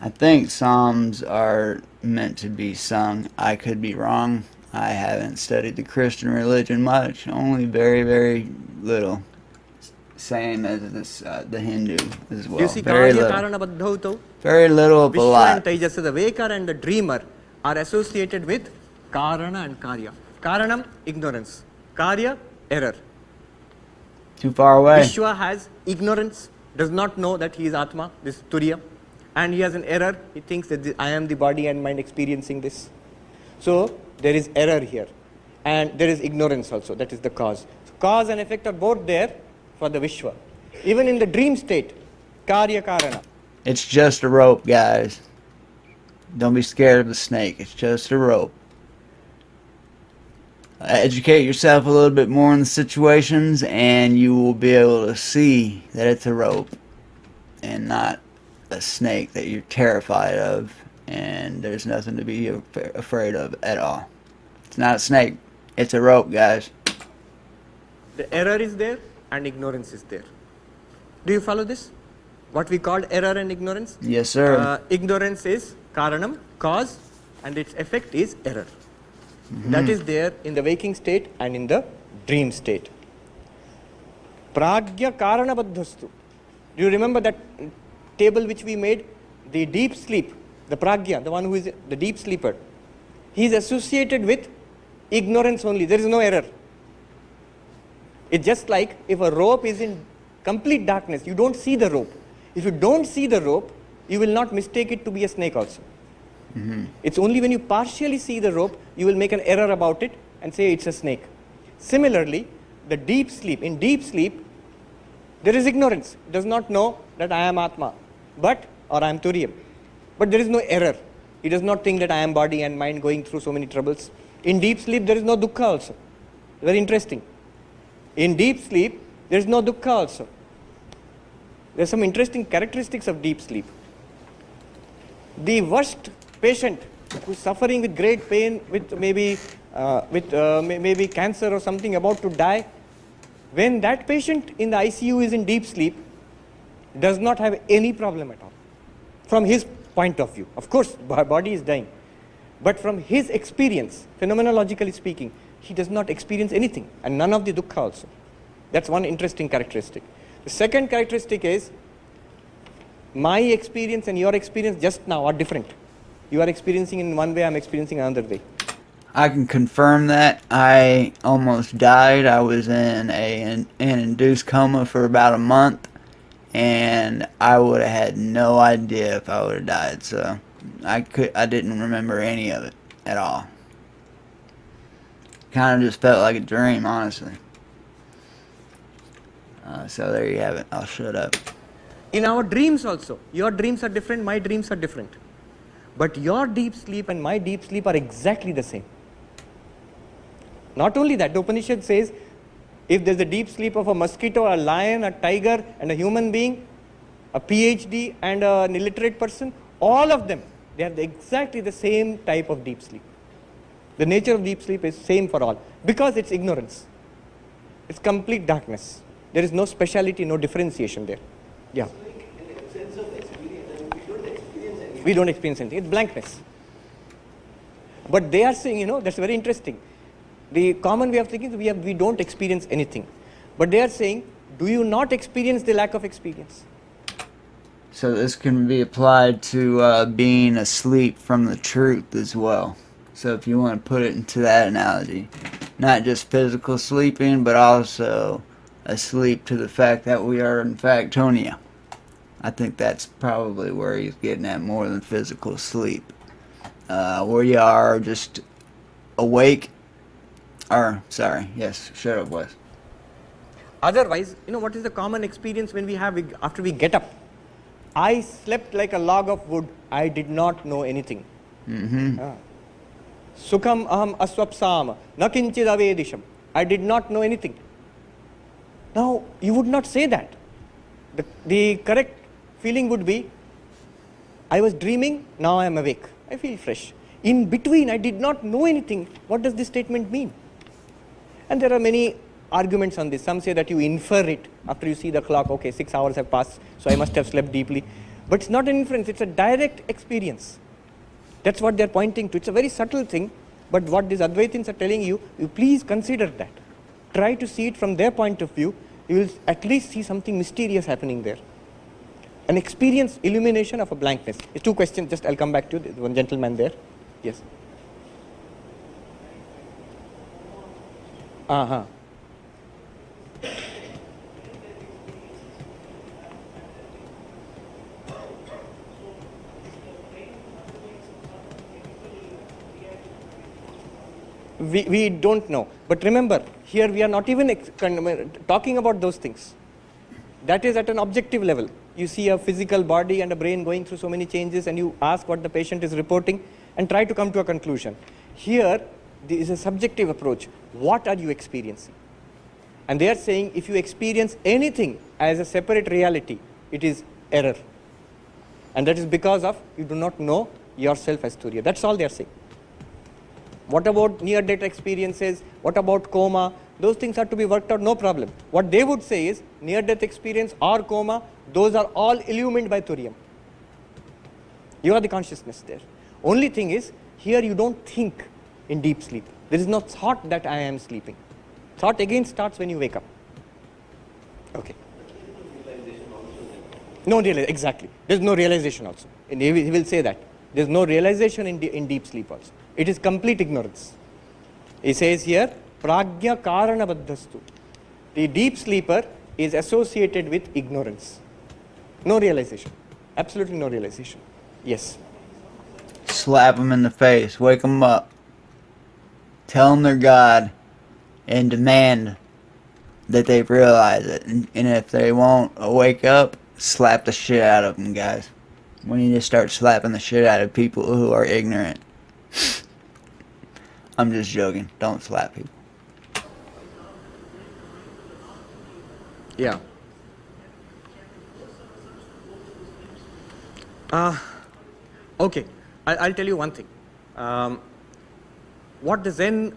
I think Psalms are meant to be sung. I could be wrong. I haven't studied the Christian religion much. Only very, very little. Same as this, the Hindu as well. You see, very Karya little. Karana Baddhautau. Very little of a Vishwa lot. and Taijasa, the waker and the dreamer, are associated with Karana and Karya. Karanam, ignorance. Karya, error. Too far away. Vishwa has ignorance, does not know that he is Atma, this Turiya, and he has an error. He thinks that I am the body and mind experiencing this. So there is error here, and there is ignorance also. That is the cause. So cause and effect are both there for the Vishwa. Even in the dream state, Karya Karana. It's just a rope, guys. Don't be scared of the snake. It's just a rope. Educate yourself a little bit more in the situations, and you will be able to see that it's a rope and not a snake that you're terrified of, and there's nothing to be afraid of at all. It's not a snake. It's a rope, guys. The error is there and ignorance is there. Do you follow this? What we called error and ignorance? Yes, sir. Ignorance is karanam, cause, and its effect is error. That is there in the waking state and in the dream state. Pragya karana baddhastu. Do you remember that table which we made? The deep sleep, the pragya, the one who is the deep sleeper, he is associated with ignorance only. There is no error. It's just like if a rope is in complete darkness, you don't see the rope. If you don't see the rope, you will not mistake it to be a snake also. It's only when you partially see the rope, you will make an error about it and say it's a snake. Similarly, the deep sleep, in deep sleep, there is ignorance. It does not know that I am Atma, or I am Turiyam. But there is no error. He does not think that I am body and mind going through so many troubles. In deep sleep, there is no dukkha also. Very interesting. In deep sleep, there is no dukkha also. There are some interesting characteristics of deep sleep. The worst patient who is suffering with great pain, with maybe cancer or something, about to die, when that patient in the ICU is in deep sleep, does not have any problem at all. From his point of view. Of course, body is dying. But from his experience, phenomenologically speaking, he does not experience anything, and none of the dukkha also. That's one interesting characteristic. The second characteristic is, my experience and your experience just now are different. You are experiencing in one way, I'm experiencing another way. I can confirm that. I almost died. I was in an induced coma for about a month, and I would have had no idea if I would have died. So I didn't remember any of it at all. Kind of just felt like a dream, honestly. So there you have it. I'll shut up. In our dreams also, your dreams are different, my dreams are different. But your deep sleep and my deep sleep are exactly the same. Not only that, the Upanishad says, if there's a deep sleep of a mosquito, a lion, a tiger, and a human being, a PhD and an illiterate person, all of them, they have exactly the same type of deep sleep. The nature of deep sleep is same for all, because it's ignorance. It's complete darkness. There is no speciality, no differentiation there. Yeah. It's like in a sense of experience, we don't experience anything. We don't experience anything. It's blankness. But they are saying, that's very interesting. The common way of thinking is we don't experience anything. But they are saying, do you not experience the lack of experience? So this can be applied to being asleep from the truth as well. So if you want to put it into that analogy, not just physical sleeping, but also asleep to the fact that we are in fact Tonya. I think that's probably where he's getting at more than physical sleep. Where you are just awake, shut up, Wes. Otherwise, what is the common experience when we have, after we get up? I slept like a log of wood. I did not know anything. Sukham aham aswapsam, na kinchid avedisham. I did not know anything. Now, you would not say that. The correct feeling would be, I was dreaming, now I am awake. I feel fresh. In between, I did not know anything. What does this statement mean? And there are many arguments on this. Some say that you infer it after you see the clock. Okay, 6 hours have passed, so I must have slept deeply. But it's not an inference, it's a direct experience. That's what they're pointing to. It's a very subtle thing, but what these Advaitins are telling you, you please consider that. Try to see it from their point of view. You will at least see something mysterious happening there. An experience, illumination of a blankness. It's two questions, just I'll come back to one gentleman there. Yes. We don't know. But remember, here we are not even talking about those things. That is at an objective level. You see a physical body and a brain going through so many changes, and you ask what the patient is reporting and try to come to a conclusion. Here, there is a subjective approach. What are you experiencing? And they are saying, if you experience anything as a separate reality, it is error. And that is because of you do not know yourself as Turiya. That's all they are saying. What about near-death experiences? What about coma? Those things are to be worked out, no problem. What they would say is, near-death experience or coma, those are all illumined by Turiyam. You are the consciousness there. Only thing is, here you don't think in deep sleep. There is no thought that I am sleeping. Thought again starts when you wake up. Okay. No realization, exactly. There is no realization also. And he will say that. There is no realization in deep sleep also. It is complete ignorance. He says here, prajna karana baddhastu. The deep sleeper is associated with ignorance. No realization. Absolutely no realization. Yes. Slap them in the face. Wake them up. Tell them they're God. And demand that they realize it. And if they won't wake up, slap the shit out of them, guys. We need to start slapping the shit out of people who are ignorant. I'm just joking. Don't slap people. Yeah. Okay, I'll tell you one thing. What the Zen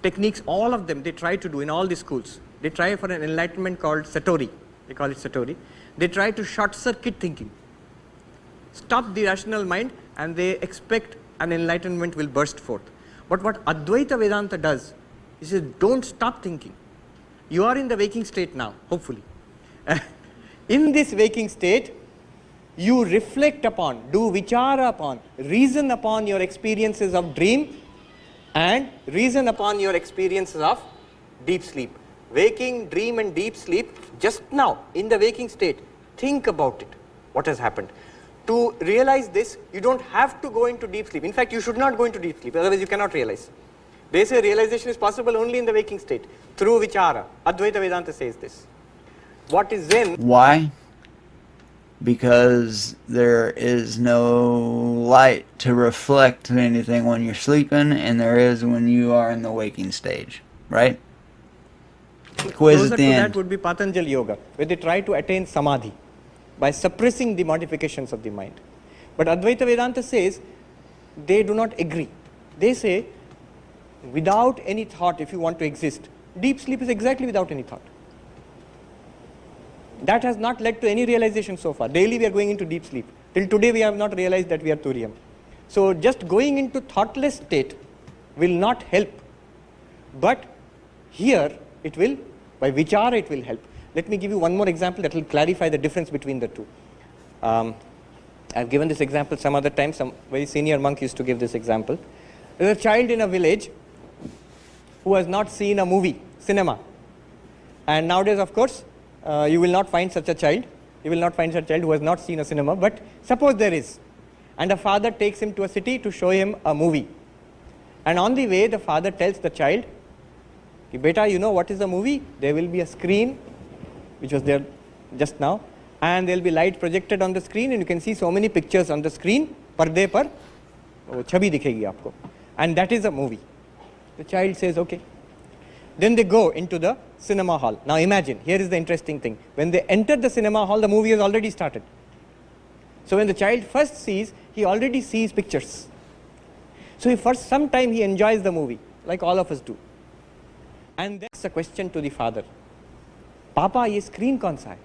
techniques, all of them, they try to do in all the schools. They try for an enlightenment called Satori. They call it Satori. They try to short circuit thinking. Stop the rational mind and they expect an enlightenment will burst forth. But what Advaita Vedanta does is it don't stop thinking. You are in the waking state now, hopefully. In this waking state, you reflect upon, do vichara upon, reason upon your experiences of dream and reason upon your experiences of deep sleep. Waking, dream and deep sleep, just now, in the waking state, think about it, what has happened. To realize this, you don't have to go into deep sleep. In fact, you should not go into deep sleep, otherwise you cannot realize. They say realization is possible only in the waking state, through vichara. Advaita Vedanta says this. What is Zen? Why? Because there is no light to reflect anything when you're sleeping, and there is when you are in the waking stage, right? Quiz Closer at to the that end. would be Patanjali Yoga, where they try to attain samadhi by suppressing the modifications of the mind. But Advaita Vedanta says they do not agree. They say without any thought, if you want to exist, deep sleep is exactly without any thought. That has not led to any realization so far. Daily we are going into deep sleep. Till today we have not realized that we are Turiam. So just going into thoughtless state will not help. But here it will, by vichara it will help. Let me give you one more example that will clarify the difference between the two. I've given this example some other time. Some very senior monk used to give this example. There's a child in a village who has not seen a movie, cinema. And nowadays, of course, you will not find such a child. You will not find such a child who has not seen a cinema. But suppose there is. And a father takes him to a city to show him a movie. And on the way, the father tells the child, Beta, you know what is a movie? There will be a screen, which was there just now. And there will be light projected on the screen. And you can see so many pictures on the screen. Parde par, chhabi dikhegi aapko. And that is a movie. The child says, okay. Then they go into the cinema hall. Now imagine, here is the interesting thing. When they enter the cinema hall, the movie has already started. So when the child first sees, he already sees pictures. So for some time he enjoys the movie, like all of us do. And that's a question to the father. Papa, ye screen kaun sa hai?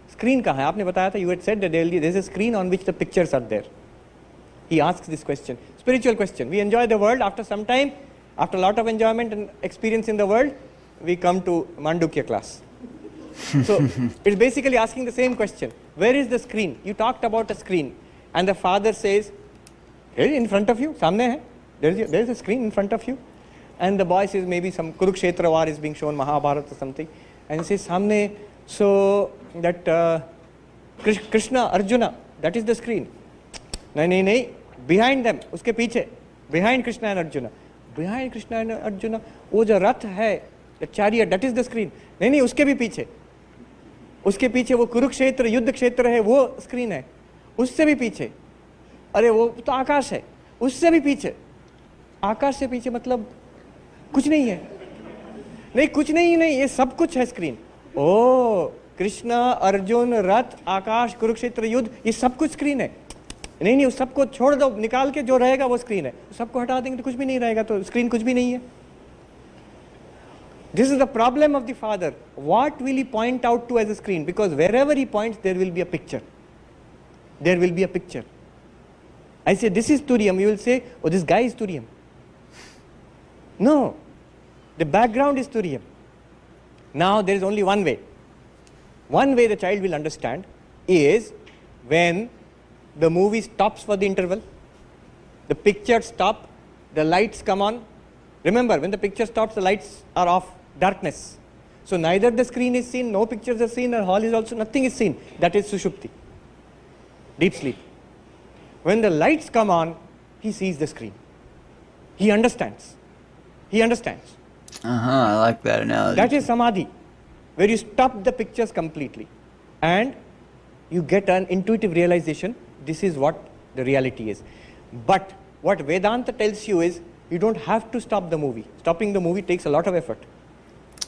Screen kahan hai? Aapne bataya tha, you had said that there is a screen on which the pictures are there. He asks this question, spiritual question. We enjoy the world. After some time, after a lot of enjoyment and experience in the world, we come to Mandukya class. So it's basically asking the same question. Where is the screen? You talked about a screen. And the father says, hey, in front of you, samne hai. There is a screen in front of you. And the boy says, maybe some Kurukshetra war is being shown, Mahabharata or something. And he says, samne, so that Krishna, Arjuna, that is the screen. Nahi, behind them, uske piche, behind Krishna and Arjuna. Behind Krishna and Arjuna, wo jo rath hai, the chariot, that is the screen. Nahi, uske bhi piche. Uske piche wo Kurukshetra, Yuddha Kshetra hai, wo screen hai. Usse bhi piche. अरे वो तो आकाश है, उससे भी पीछे. आकाश से पीछे मतलब कुछ नहीं है. नहीं, कुछ नहीं, ये सब कुछ है स्क्रीन. ओ कृष्ण, अर्जुन, रथ, आकाश, कुरुक्षेत्र, युद्ध, ये सब कुछ स्क्रीन है. नहीं, उस सबको छोड़ दो, निकाल के जो रहेगा वो स्क्रीन है. सबको हटा देंगे तो कुछ भी नहीं रहेगा, तो स्क्रीन कुछ भी नहीं है. This is the problem of the father. What will he point out to as a screen? Because wherever he points, there will be a picture. There will be a picture. I say, this is Turiam. You will say, oh, this guy is Turiam. No. The background is Turiam. Now, there is only one way. One way the child will understand is when the movie stops for the interval, the pictures stop, the lights come on. Remember, when the picture stops, the lights are off, darkness. So neither the screen is seen, no pictures are seen, and hall is also, nothing is seen. That is Sushupti, deep sleep. When the lights come on, he sees the screen. He understands. He understands. I like that analogy. That is Samadhi, where you stop the pictures completely and you get an intuitive realization, this is what the reality is. But what Vedanta tells you is, you don't have to stop the movie. Stopping the movie takes a lot of effort.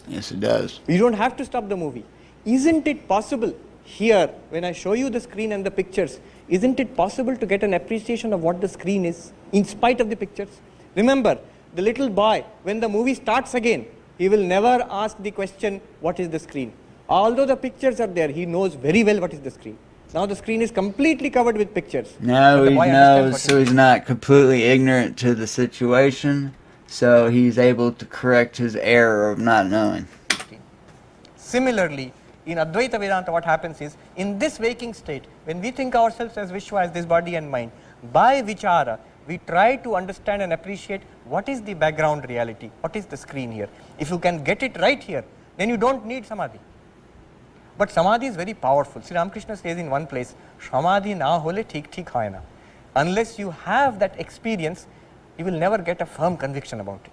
Yes, it does. You don't have to stop the movie. isn't it possible here, when I show you the screen and the pictures, isn't it possible to get an appreciation of what the screen is in spite of the pictures? Remember, the little boy, when the movie starts again, he will never ask the question, what is the screen? Although the pictures are there, he knows very well what is the screen. Now the screen is completely covered with pictures. Now but the he boy understands knows, what so it he's is. not completely ignorant to the situation, so he's able to correct his error of not knowing. Similarly, in Advaita Vedanta, what happens is, in this waking state, when we think ourselves as Vishwa, as this body and mind, by Vichara, we try to understand and appreciate what is the background reality, what is the screen here. If you can get it right here, then you don't need Samadhi. But Samadhi is very powerful. Sri Ramakrishna says in one place, Samadhi na hole thik thik hoy na. Unless you have that experience, you will never get a firm conviction about it.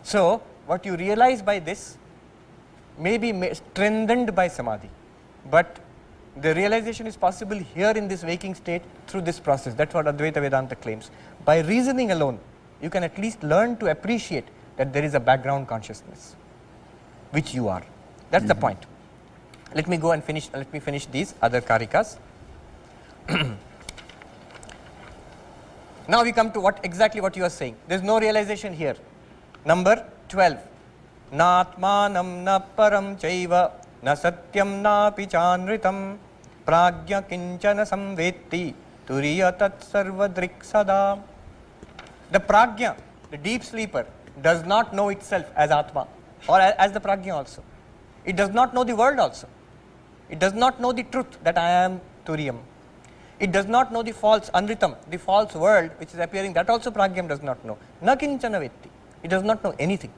So, what you realize by this may be strengthened by Samadhi, but the realization is possible here in this waking state through this process. That's what Advaita Vedanta claims. By reasoning alone, you can at least learn to appreciate that there is a background consciousness, which you are. That's the point. Let me go and finish, let me finish these other karikas. Now we come to exactly what you are saying. There is no realization here. Number 12. Natmanam na param chaiva na satyam na pichanritam pragya kinchana samvetti turiya tat sarvadrik sada. The pragya, the deep sleeper, does not know itself as Atma or as the pragya also. It does not know the world also. It does not know the truth that I am Turiyam. It does not know the false Anritam, the false world which is appearing, that also pragyam does not know. Na kinchana vetti. It does not know anything.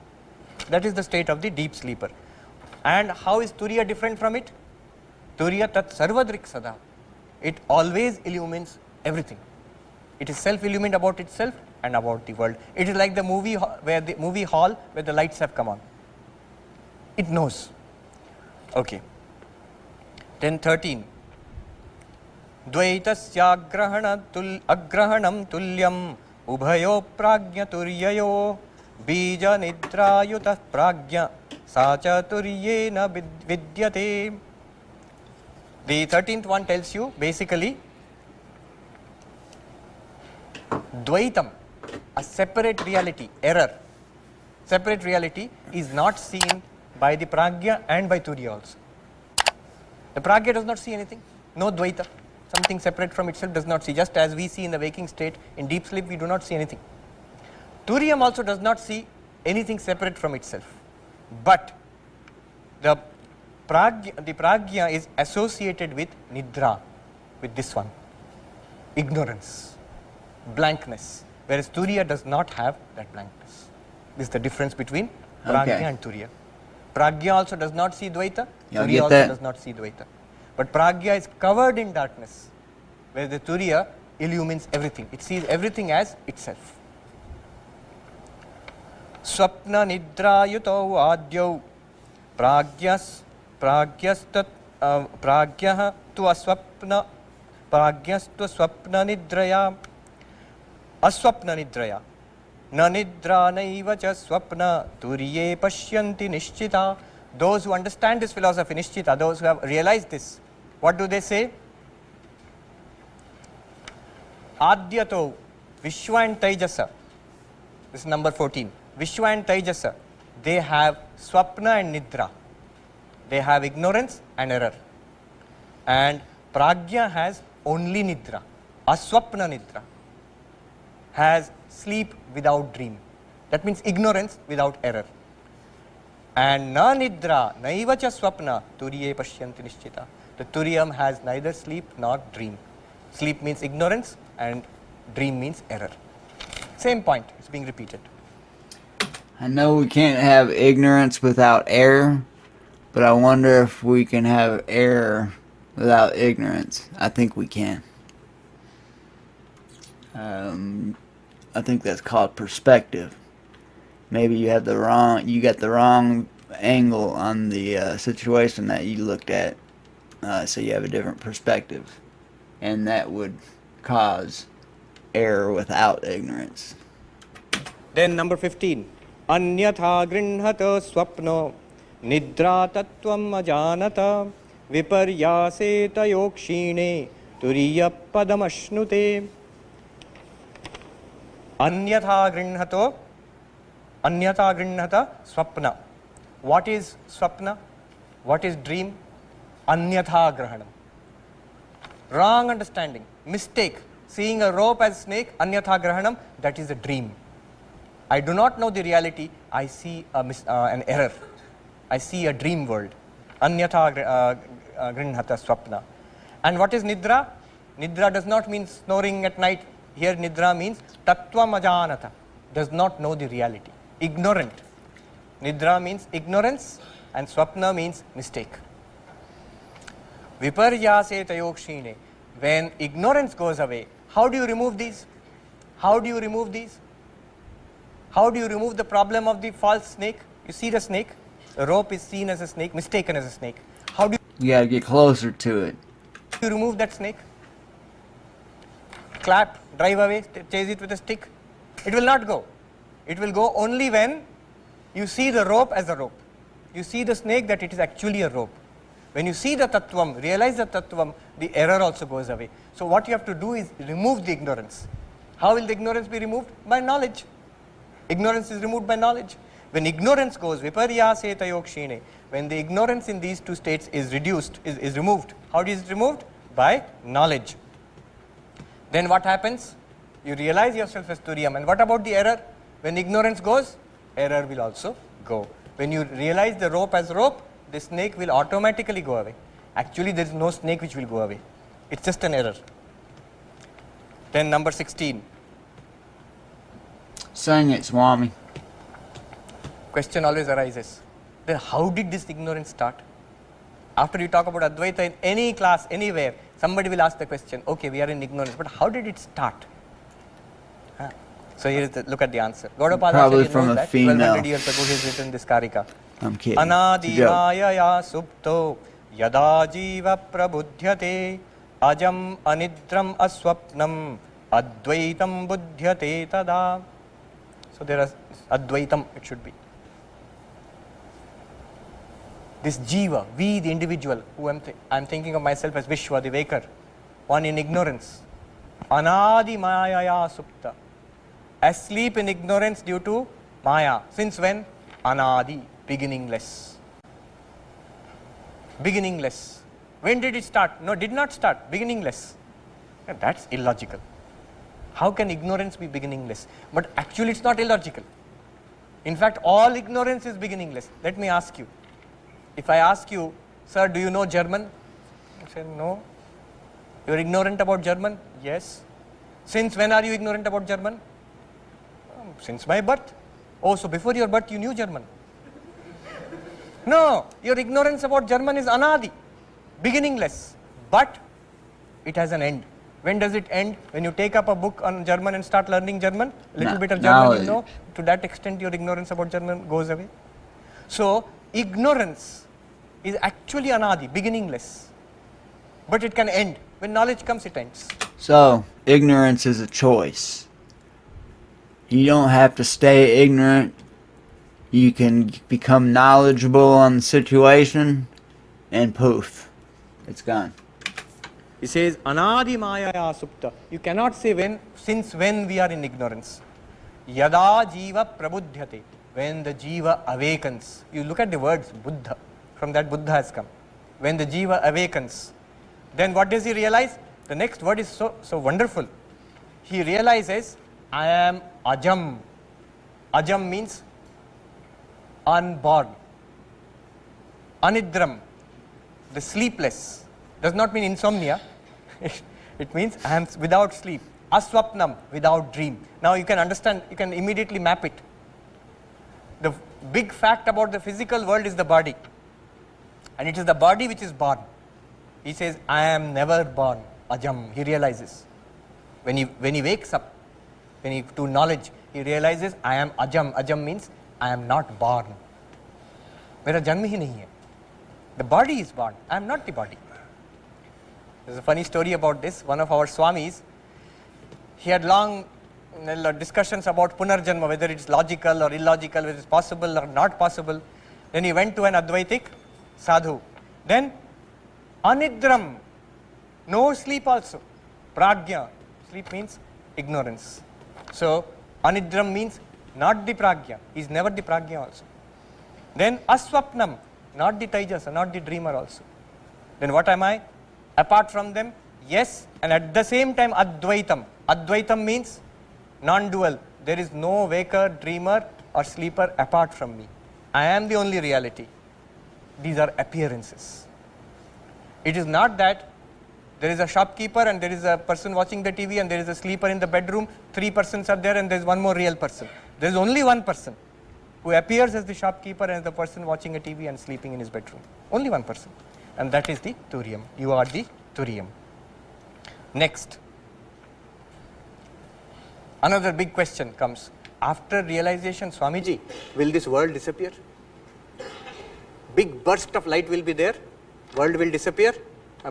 That is the state of the deep sleeper. And how is Turiya different from it? Turiya tat sarvadrik sada. It always illumines everything. It is self-illumined about itself and about the world. It is like the movie hall where the lights have come on. It knows. Okay. Then 13. Dvaitasya agrahanam tulyam ubhayo pragya turyayo bija nidrayutah pragya sacha turyena vidyate. The 13th one tells you basically Dvaitam, a separate reality, error. Separate reality is not seen by the pragya and by Turiya also. The pragya does not see anything, no Dvaita. Something separate from itself does not see. Just as we see in the waking state, in deep sleep we do not see anything. Turiyam also does not see anything separate from itself. But the pragya is associated with nidra, with this one, ignorance, blankness, whereas Turiya does not have that blankness. This is the difference between pragya and Turiya. Pragya also does not see Dvaita, Turiya also does not see Dvaita. But pragya is covered in darkness, whereas the Turiya illumines everything. It sees everything as itself. Swapna nidra yuto adyau pragyas pragyah tu aswapna pragyas tu swapna nidraya aswapna nidraya na nidra naiva cha swapna turiye pashyanti nishchita. Those who understand this philosophy, nishchita, those who have realized this, what do they say? Adyato Vishwa and Taijasa. This is number 14. Vishwa and Taijasa, they have swapna and nidra. They have ignorance and error. And pragya has only nidra. Aswapna nidra has sleep without dream. That means ignorance without error. And na nidra naiva cha swapna turiye pashyanti nishchita. The Turiyam has neither sleep nor dream. Sleep means ignorance and dream means error. Same point, it's being repeated. I know we can't have ignorance without error, but I wonder if we can have error without ignorance. I think we can. I think that's called perspective. Maybe you got the wrong angle on the situation that you looked at, so you have a different perspective, and that would cause error without ignorance. Then number 15. Anyatha grinhata swapno Nidra tattvam ajanata viparyase tayokshine turiya padamashnute. Anyatha grinhata swapna. What is swapna? What is dream? Anyatha grahanam. Wrong understanding, mistake. Seeing a rope as snake, anyatha grahanam, that is a dream. I do not know the reality, I see an error. I see a dream world. Anyatha grinhata swapna. And what is nidra? Nidra does not mean snoring at night. Here nidra means tattvam ajanata, does not know the reality. Ignorant. Nidra means ignorance and swapna means mistake. Viparyase tayokshine. When ignorance goes away, how do you remove these? How do you remove these? How do you remove the problem of the false snake? You see the snake, the rope is seen as a snake, mistaken as a snake. How do You gotta get closer to it. you remove that snake? Clap, drive away, chase it with a stick. It will not go. It will go only when you see the rope as a rope. You see the snake that it is actually a rope. When you see the tattvam, realize the tattvam, the error also goes away. So what you have to do is remove the ignorance. How will the ignorance be removed? By knowledge. Ignorance is removed by knowledge. When ignorance goes, viparyase tayokshine, when the ignorance in these two states is reduced, is removed. How is it removed? By knowledge. Then what happens? You realize yourself as Turiyam. And what about the error? When ignorance goes, error will also go. When you realize the rope as rope, the snake will automatically go away. Actually, there is no snake which will go away. It's just an error. Then number 16. Sing it, Swami. Question always arises. Then how did this ignorance start? After you talk about Advaita in any class, anywhere, somebody will ask the question, okay, we are in ignorance, but how did it start? So here is look at the answer. Gaudapada Probably knows from a that female. 1200 years ago he has written this karika. I'm kidding. Anadi It's a joke. mayaya supto yada jiva prabudhyate ajam anidram aswapnam advaitam buddhyate tada. So there is advaitam, it should be. This jiva, we the individual, who I'm thinking of myself as Vishwa, the waker, one in ignorance. Anadi mayaya supta. Asleep in ignorance due to maya. Since when? Anadi, beginningless. Beginningless. When did it start? No, did not start. Beginningless. That's illogical. How can ignorance be beginningless? But actually it's not illogical. In fact, all ignorance is beginningless. Let me ask you. If I ask you, sir, do you know German? You say, no. You are ignorant about German? Yes. Since when are you ignorant about German? Since my birth. Oh, so before your birth you knew German? No, your ignorance about German is anadi, beginningless, but it has an end. When does it end? When you take up a book on German and start learning German, a little bit of German you know, to that extent your ignorance about German goes away. So, ignorance is actually anadi, beginningless, but it can end. When knowledge comes, it ends. So, ignorance is a choice. You don't have to stay ignorant. You can become knowledgeable on the situation, and poof, it's gone. He says, Anadi Mayaya Supta. You cannot say when, since when we are in ignorance. Yada Jiva Prabudhyate. When the Jiva awakens. You look at the words Buddha. From that Buddha has come. When the Jiva awakens. Then what does he realize? The next word is so wonderful. He realizes, I am Ajam. Ajam means unborn. Anidram, the sleepless. Does not mean insomnia. It means I am without sleep. Aswapnam, without dream. Now you can understand, you can immediately map it. The big fact about the physical world is the body. And it is the body which is born. He says, I am never born. Ajam, he realizes. When he wakes up, to knowledge, he realizes, I am Ajam. Ajam means, I am not born. Mera janm hi nahi hai. The body is born. I am not the body. There's a funny story about this. One of our Swamis, he had long discussions about Punarjanma, whether it's logical or illogical, whether it's possible or not possible. Then he went to an Advaitic sadhu. Then anidram, no sleep also. Pragya, sleep means ignorance. So anidram means not the pragya, he is never the pragya also. Then aswapnam, not the taijasa, not the dreamer also. Then what am I? Apart from them, yes, and at the same time advaitam. Advaitam means non-dual. There is no waker, dreamer or sleeper apart from me. I am the only reality. These are appearances. It is not that there is a shopkeeper and there is a person watching the TV and there is a sleeper in the bedroom, 3 persons are there and there is one more real person. There is only one person who appears as the shopkeeper and the person watching a TV and sleeping in his bedroom. Only one person. And that is the Turiam. You are the Turiam. Next. Another big question comes. After realization, Swamiji, will this world disappear? Big burst of light will be there. World will disappear.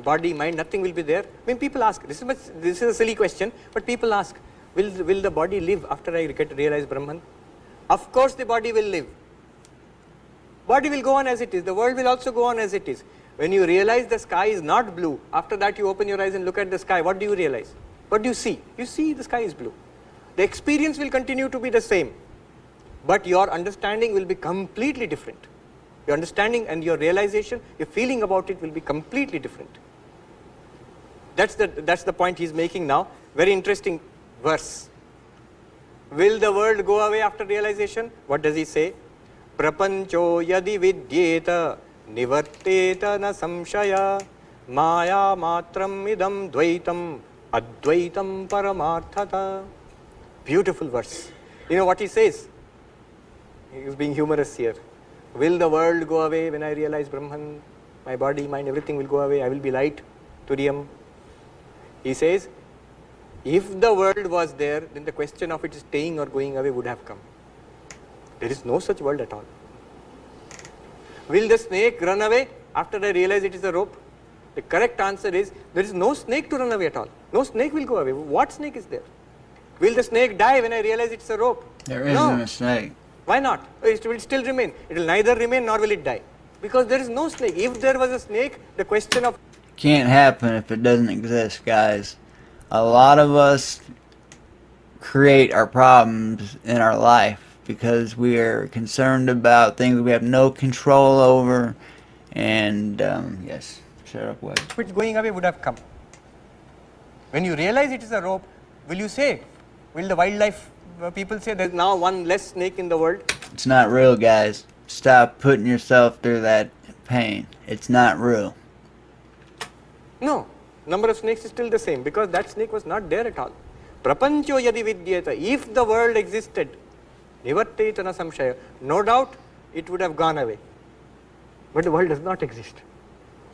Body, mind, nothing will be there. I mean, people ask, this is a silly question, but people ask, will the body live after I realize Brahman? Of course the body will live. Body will go on as it is. The world will also go on as it is. When you realize the sky is not blue, after that you open your eyes and look at the sky, what do you realize? What do you see? You see the sky is blue. The experience will continue to be the same, but your understanding will be completely different. Your understanding and your realization, your feeling about it will be completely different. That's the point he's making now. Very interesting verse. Will the world go away after realization? What does he say? Prapancho yadi vidyeta nivarteta na samshaya maya matram idam dvaitam advaitam paramarthata. Beautiful verse. You know what he says? He is being humorous here. Will the world go away when I realize Brahman? My body, mind, everything will go away. I will be light, Turiyam. He says, if the world was there, then the question of it staying or going away would have come. There is no such world at all. Will the snake run away after I realize it is a rope? The correct answer is, there is no snake to run away at all. No snake will go away. What snake is there? Will the snake die when I realize it's a rope? There isn't a snake. Why not? It will still remain. It will neither remain nor will it die. Because there is no snake. If there was a snake, the question of... Can't happen if it doesn't exist, guys. A lot of us create our problems in our life because we are concerned about things we have no control over. And, yes, shut up, Wes. Which going away would have come. When you realize it is a rope, will you say, will the wildlife people say there's now one less snake in the world? It's not real, guys. Stop putting yourself through that pain. It's not real. No. Number of snakes is still the same because that snake was not there at all. Prapancho yadi vidyeta. If the world existed, nivarteta na samshaya. No doubt it would have gone away. But the world does not exist.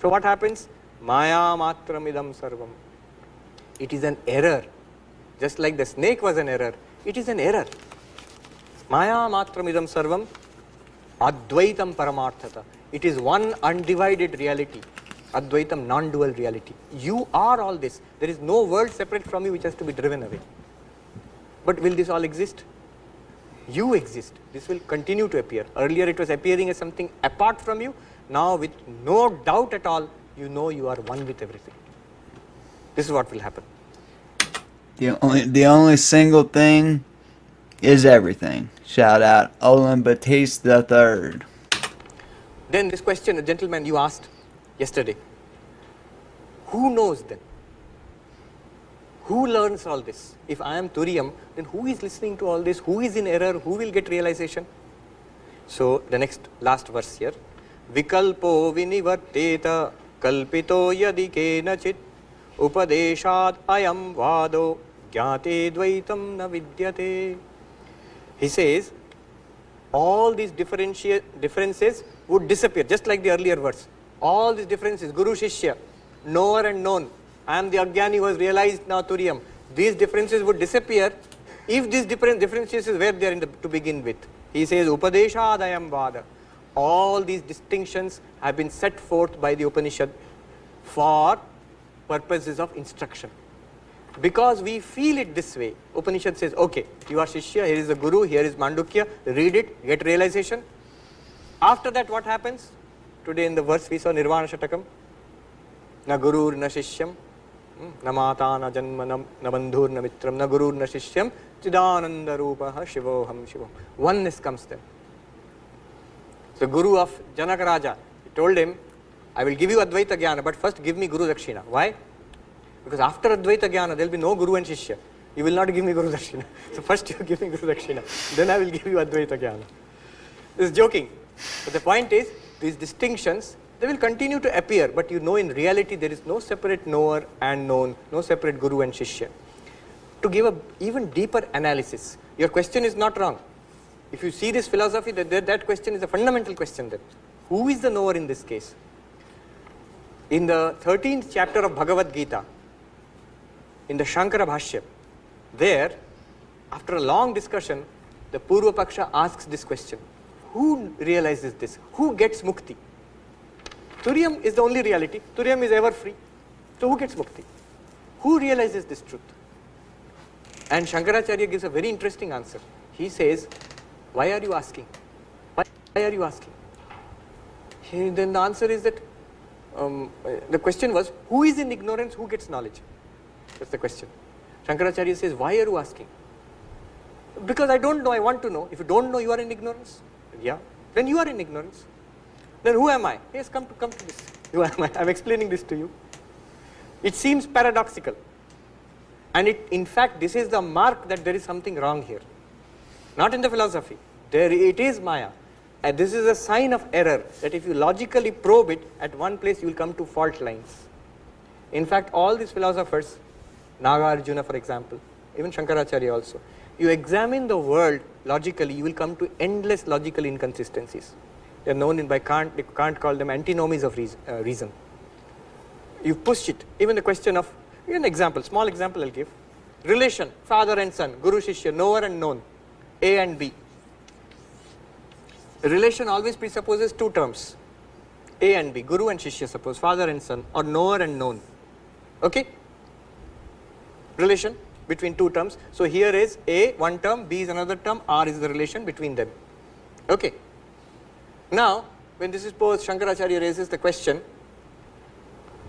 So what happens? Maya matram idam sarvam. It is an error. Just like the snake was an error, it is an error. Maya matram idam sarvam advaitam paramarthata. It is one undivided reality. Advaitam, non-dual reality. You are all this. There is no world separate from you which has to be driven away. But will this all exist? You exist. This will continue to appear. Earlier it was appearing as something apart from you. Now with no doubt at all, you know you are one with everything. This is what will happen. The only single thing is everything. Shout out Olin Batiste III. Then this question, a gentleman you asked yesterday. Who knows then? Who learns all this? If I am Turiyam, then who is listening to all this? Who is in error? Who will get realization? So the last verse here. Vikalpo vinivarteta kalpito yadi kenachit upadeshad ayam vado gyate dvaitam na vidyate. He says, all these differences would disappear, just like the earlier verse. All these differences, Guru Shishya, knower and known. I am the Ajnani who has realized now Turiyam. These differences would disappear if these differences were there to begin with. He says, Upadeshad ayam vada. All these distinctions have been set forth by the Upanishad for purposes of instruction. Because we feel it this way, Upanishad says, okay, you are Shishya, here is the Guru, here is Mandukya, read it, get realization. After that what happens? Today in the verse we saw Nirvana Shatakam. Na gurur na shishyam, na mata na janma na bandhur na mitram, na gurur na shishyam, chidananda rupaha shivoham shivam. Oneness comes then. The guru of Janaka Raja, he told him, I will give you Advaita Jnana, but first give me Guru Dakshina. Why? Because after Advaita Jnana, there will be no Guru and Shishya. You will not give me Guru Dakshina. So first you give me Guru Dakshina, then I will give you Advaita Jnana. This is joking. But the point is, these distinctions, they will continue to appear, but you know in reality there is no separate knower and known, no separate Guru and Shishya. To give a even deeper analysis, your question is not wrong. If you see this philosophy, that question is a fundamental question then. Who is the knower in this case? In the 13th chapter of Bhagavad Gita, in the Shankara Bhashya, there, after a long discussion, the Purva Paksha asks this question. Who realizes this? Who gets mukti? Turyam is the only reality. Turyam is ever free. So who gets mukti? Who realizes this truth? And Shankaracharya gives a very interesting answer. He says, why are you asking? Why are you asking? Then the answer is that the question was, who is in ignorance, who gets knowledge? That's the question. Shankaracharya says, why are you asking? Because I don't know, I want to know. If you don't know, you are in ignorance. Yeah, then you are in ignorance. Then who am I? Yes, come to this. Who am I? I'm explaining this to you. It seems paradoxical. And in fact, this is the mark that there is something wrong here. Not in the philosophy. It is Maya. And this is a sign of error, that if you logically probe it, at one place you will come to fault lines. In fact, all these philosophers, Nagarjuna for example, even Shankaracharya also, you examine the world logically, you will come to endless logical inconsistencies. They are known by Kant, they can't call them antinomies of reason. You push it, even the question of, an example, small example I'll give. Relation, father and son, Guru Shishya, knower and known, A and B. The relation always presupposes two terms, A and B, Guru and Shishya, suppose, father and son, or knower and known. Okay? Relation between two terms. So here is A, one term, B is another term, R is the relation between them. Okay? Now, when this is posed, Shankaracharya raises the question,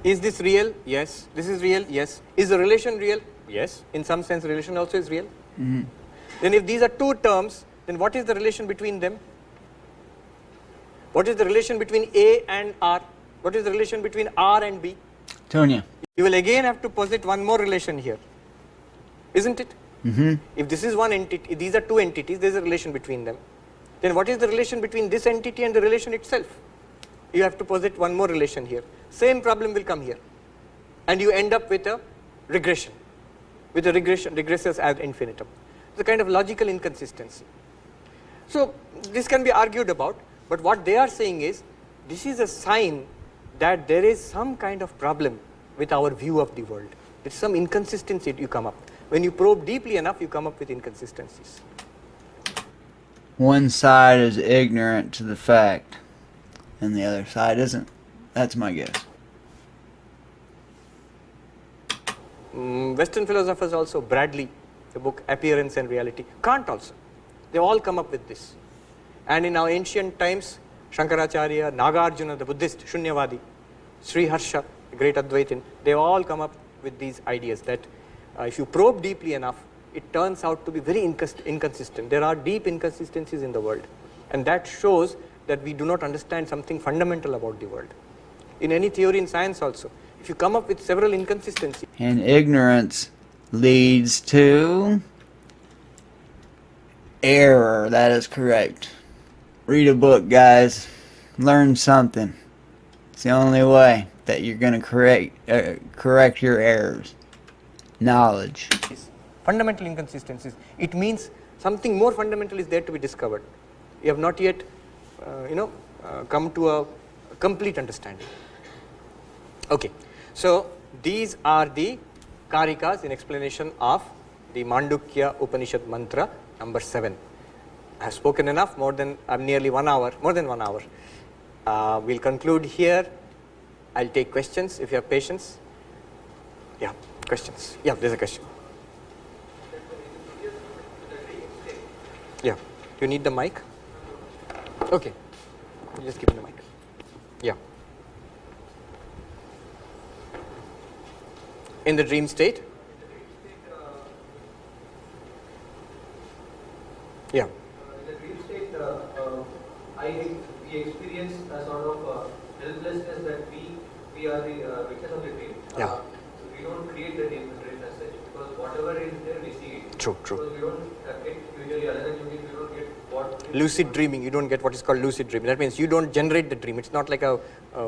is this real? Yes. This is real? Yes. Is the relation real? Yes. In some sense, relation also is real. Mm-hmm. Then if these are two terms, then what is the relation between them? What is the relation between A and R? What is the relation between R and B? Tonya. You will again have to posit one more relation here. Isn't it? Mm-hmm. If this is one entity, these are two entities, there is a relation between them. Then what is the relation between this entity and the relation itself? You have to posit one more relation here. Same problem will come here. And you end up with a regression. With a regression, regresses ad infinitum. It's a kind of logical inconsistency. So this can be argued about, but what they are saying is, this is a sign that there is some kind of problem with our view of the world. There's some inconsistency you come up. When you probe deeply enough, you come up with inconsistencies. One side is ignorant to the fact, and the other side isn't. That's my guess. Western philosophers also, Bradley, the book Appearance and Reality, Kant also, they all come up with this. And in our ancient times, Shankaracharya, Nagarjuna, the Buddhist, Shunyavadi, Sri Harsha, the great Advaitin, they all come up with these ideas that if you probe deeply enough, it turns out to be very inconsistent. There are deep inconsistencies in the world. And that shows that we do not understand something fundamental about the world. In any theory in science also, if you come up with several inconsistencies. And ignorance leads to error. That is correct. Read a book, guys. Learn something. It's the only way that you're going to correct your errors. Knowledge. Fundamental inconsistencies. It means something more fundamental is there to be discovered. You have not yet, come to a complete understanding. Okay. So these are the karikas in explanation of the Mandukya Upanishad mantra number 7. I have spoken enough, nearly 1 hour, more than 1 hour. We'll conclude here. I'll take questions if you have patience. Yeah, questions. Yeah, there's a question. Yeah, you need the mic? Okay. Just give me the mic. Yeah. In the dream state? Yeah. In the dream state, we experience a sort of helplessness that we are the witness of the dream. Yeah. So we don't create the dream as such, because whatever is there, we see it. True, true. Because we don't get, usually other than yogis, we don't get what... Lucid dreaming, you don't get what is called lucid dreaming. That means you don't generate the dream. It's not like a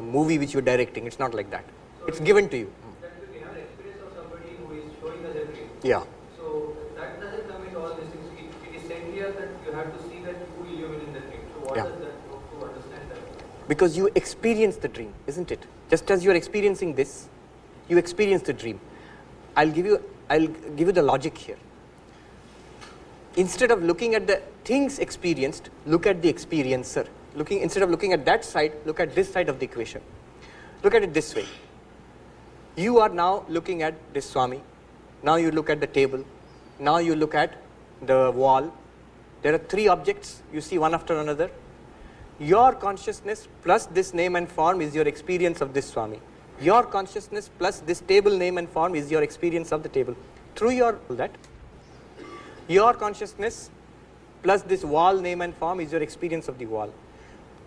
movie which you're directing. It's not like that. So it's given to you. That we have an experience of somebody who is showing us a dream. Yeah. So that doesn't come into all these things. It is said here that you have to see that who illumine in the dream. So what Yeah. does that to understand that? Because you experience the dream, isn't it? Just as you are experiencing this, you experience the dream. I'll give you the logic here. Instead of looking at the things experienced, look at the experiencer. Instead of looking at that side, look at this side of the equation. Look at it this way. You are now looking at this Swami. Now you look at the table. Now you look at the wall. There are three objects. You see one after another. Your consciousness plus this name and form is your experience of this Swami. Your consciousness plus this table name and form is your experience of the table. Through your consciousness plus this wall name and form is your experience of the wall.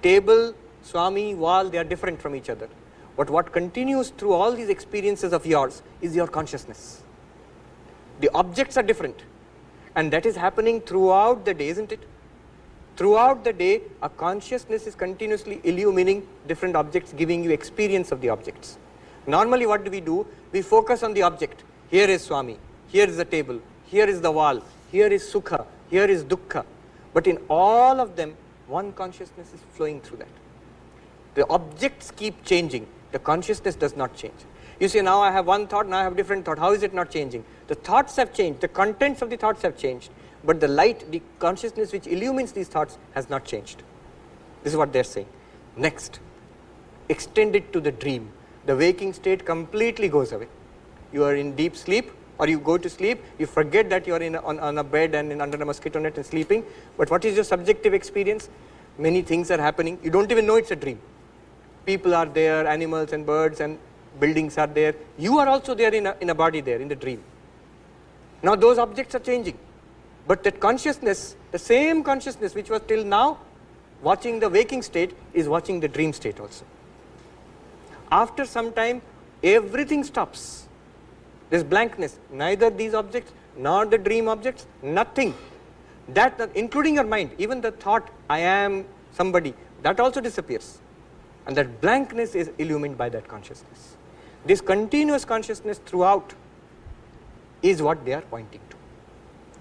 Table, Swami, wall, they are different from each other. But what continues through all these experiences of yours is your consciousness. The objects are different. And that is happening throughout the day, isn't it? Throughout the day, a consciousness is continuously illumining different objects, giving you experience of the objects. Normally what do? We focus on the object. Here is Swami, here is the table, here is the wall, here is Sukha, here is Dukkha. But in all of them, one consciousness is flowing through that. The objects keep changing, the consciousness does not change. You say, now I have one thought, now I have a different thought. How is it not changing? The thoughts have changed, the contents of the thoughts have changed. But the light, the consciousness which illumines these thoughts has not changed. This is what they're saying. Next, extend it to the dream. The waking state completely goes away. You are in deep sleep, or you go to sleep, you forget that you are on a bed and under a mosquito net and sleeping. But what is your subjective experience? Many things are happening. You don't even know it's a dream. People are there, animals and birds and buildings are there. You are also there in a body there, in the dream. Now those objects are changing. But that consciousness, the same consciousness which was till now watching the waking state is watching the dream state also. After some time, everything stops. There's blankness. Neither these objects, nor the dream objects, nothing. That, including your mind, even the thought, I am somebody, that also disappears. And that blankness is illumined by that consciousness. This continuous consciousness throughout is what they are pointing to.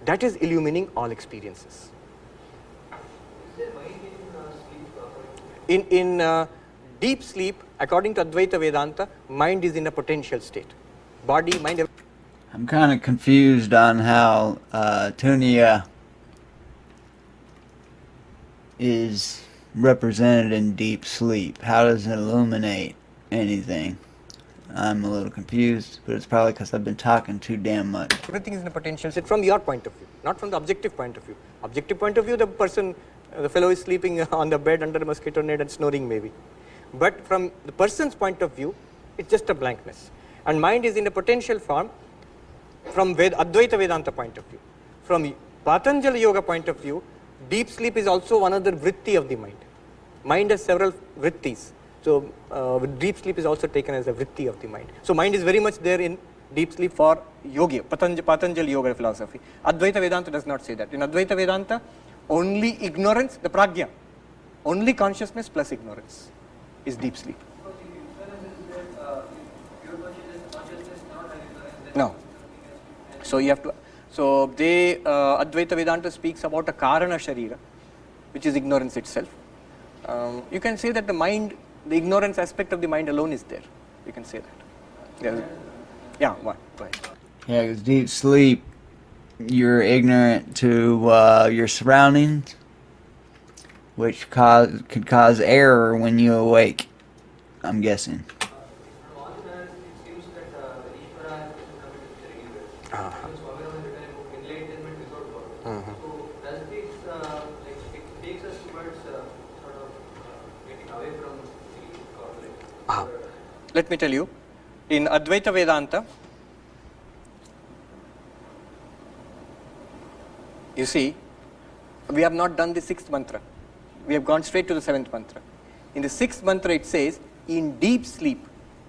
That is illumining all experiences. Is there mind in sleep? In deep sleep, according to Advaita Vedanta, mind is in a potential state. Body, mind. I'm kind of confused on how Tunya is represented in deep sleep. How does it illuminate anything? I'm a little confused, but it's probably because I've been talking too damn much. Everything is in a potential state from your point of view, not from the objective point of view. Objective point of view, the person, the fellow is sleeping on the bed under a mosquito net and snoring maybe. But from the person's point of view, it's just a blankness. And mind is in a potential form from Advaita Vedanta point of view. From Patanjali Yoga point of view, deep sleep is also one other vritti of the mind. Mind has several vrittis. So deep sleep is also taken as a vritti of the mind. So mind is very much there in deep sleep for yoga, Patanjali Yoga philosophy. Advaita Vedanta does not say that. In Advaita Vedanta, only ignorance, the prajna, only consciousness plus ignorance is deep sleep. No. So you have to. So they Advaita Vedanta speaks about a karana sharira, which is ignorance itself. You can say that the mind, the ignorance aspect of the mind alone is there. You can say that. Yeah, what? Go ahead. Yeah, because deep sleep, you're ignorant to your surroundings, which could cause error when you awake, I'm guessing. From all the it seems that Ishvara has come into the universe. Swami Sarvapriyananda written a book, Enlightenment Without God. So does this, it takes us towards sort of getting away from the corporate. Let me tell you, in Advaita Vedanta, you see, we have not done the sixth mantra. We have gone straight to the seventh mantra. In the sixth mantra it says, in deep sleep,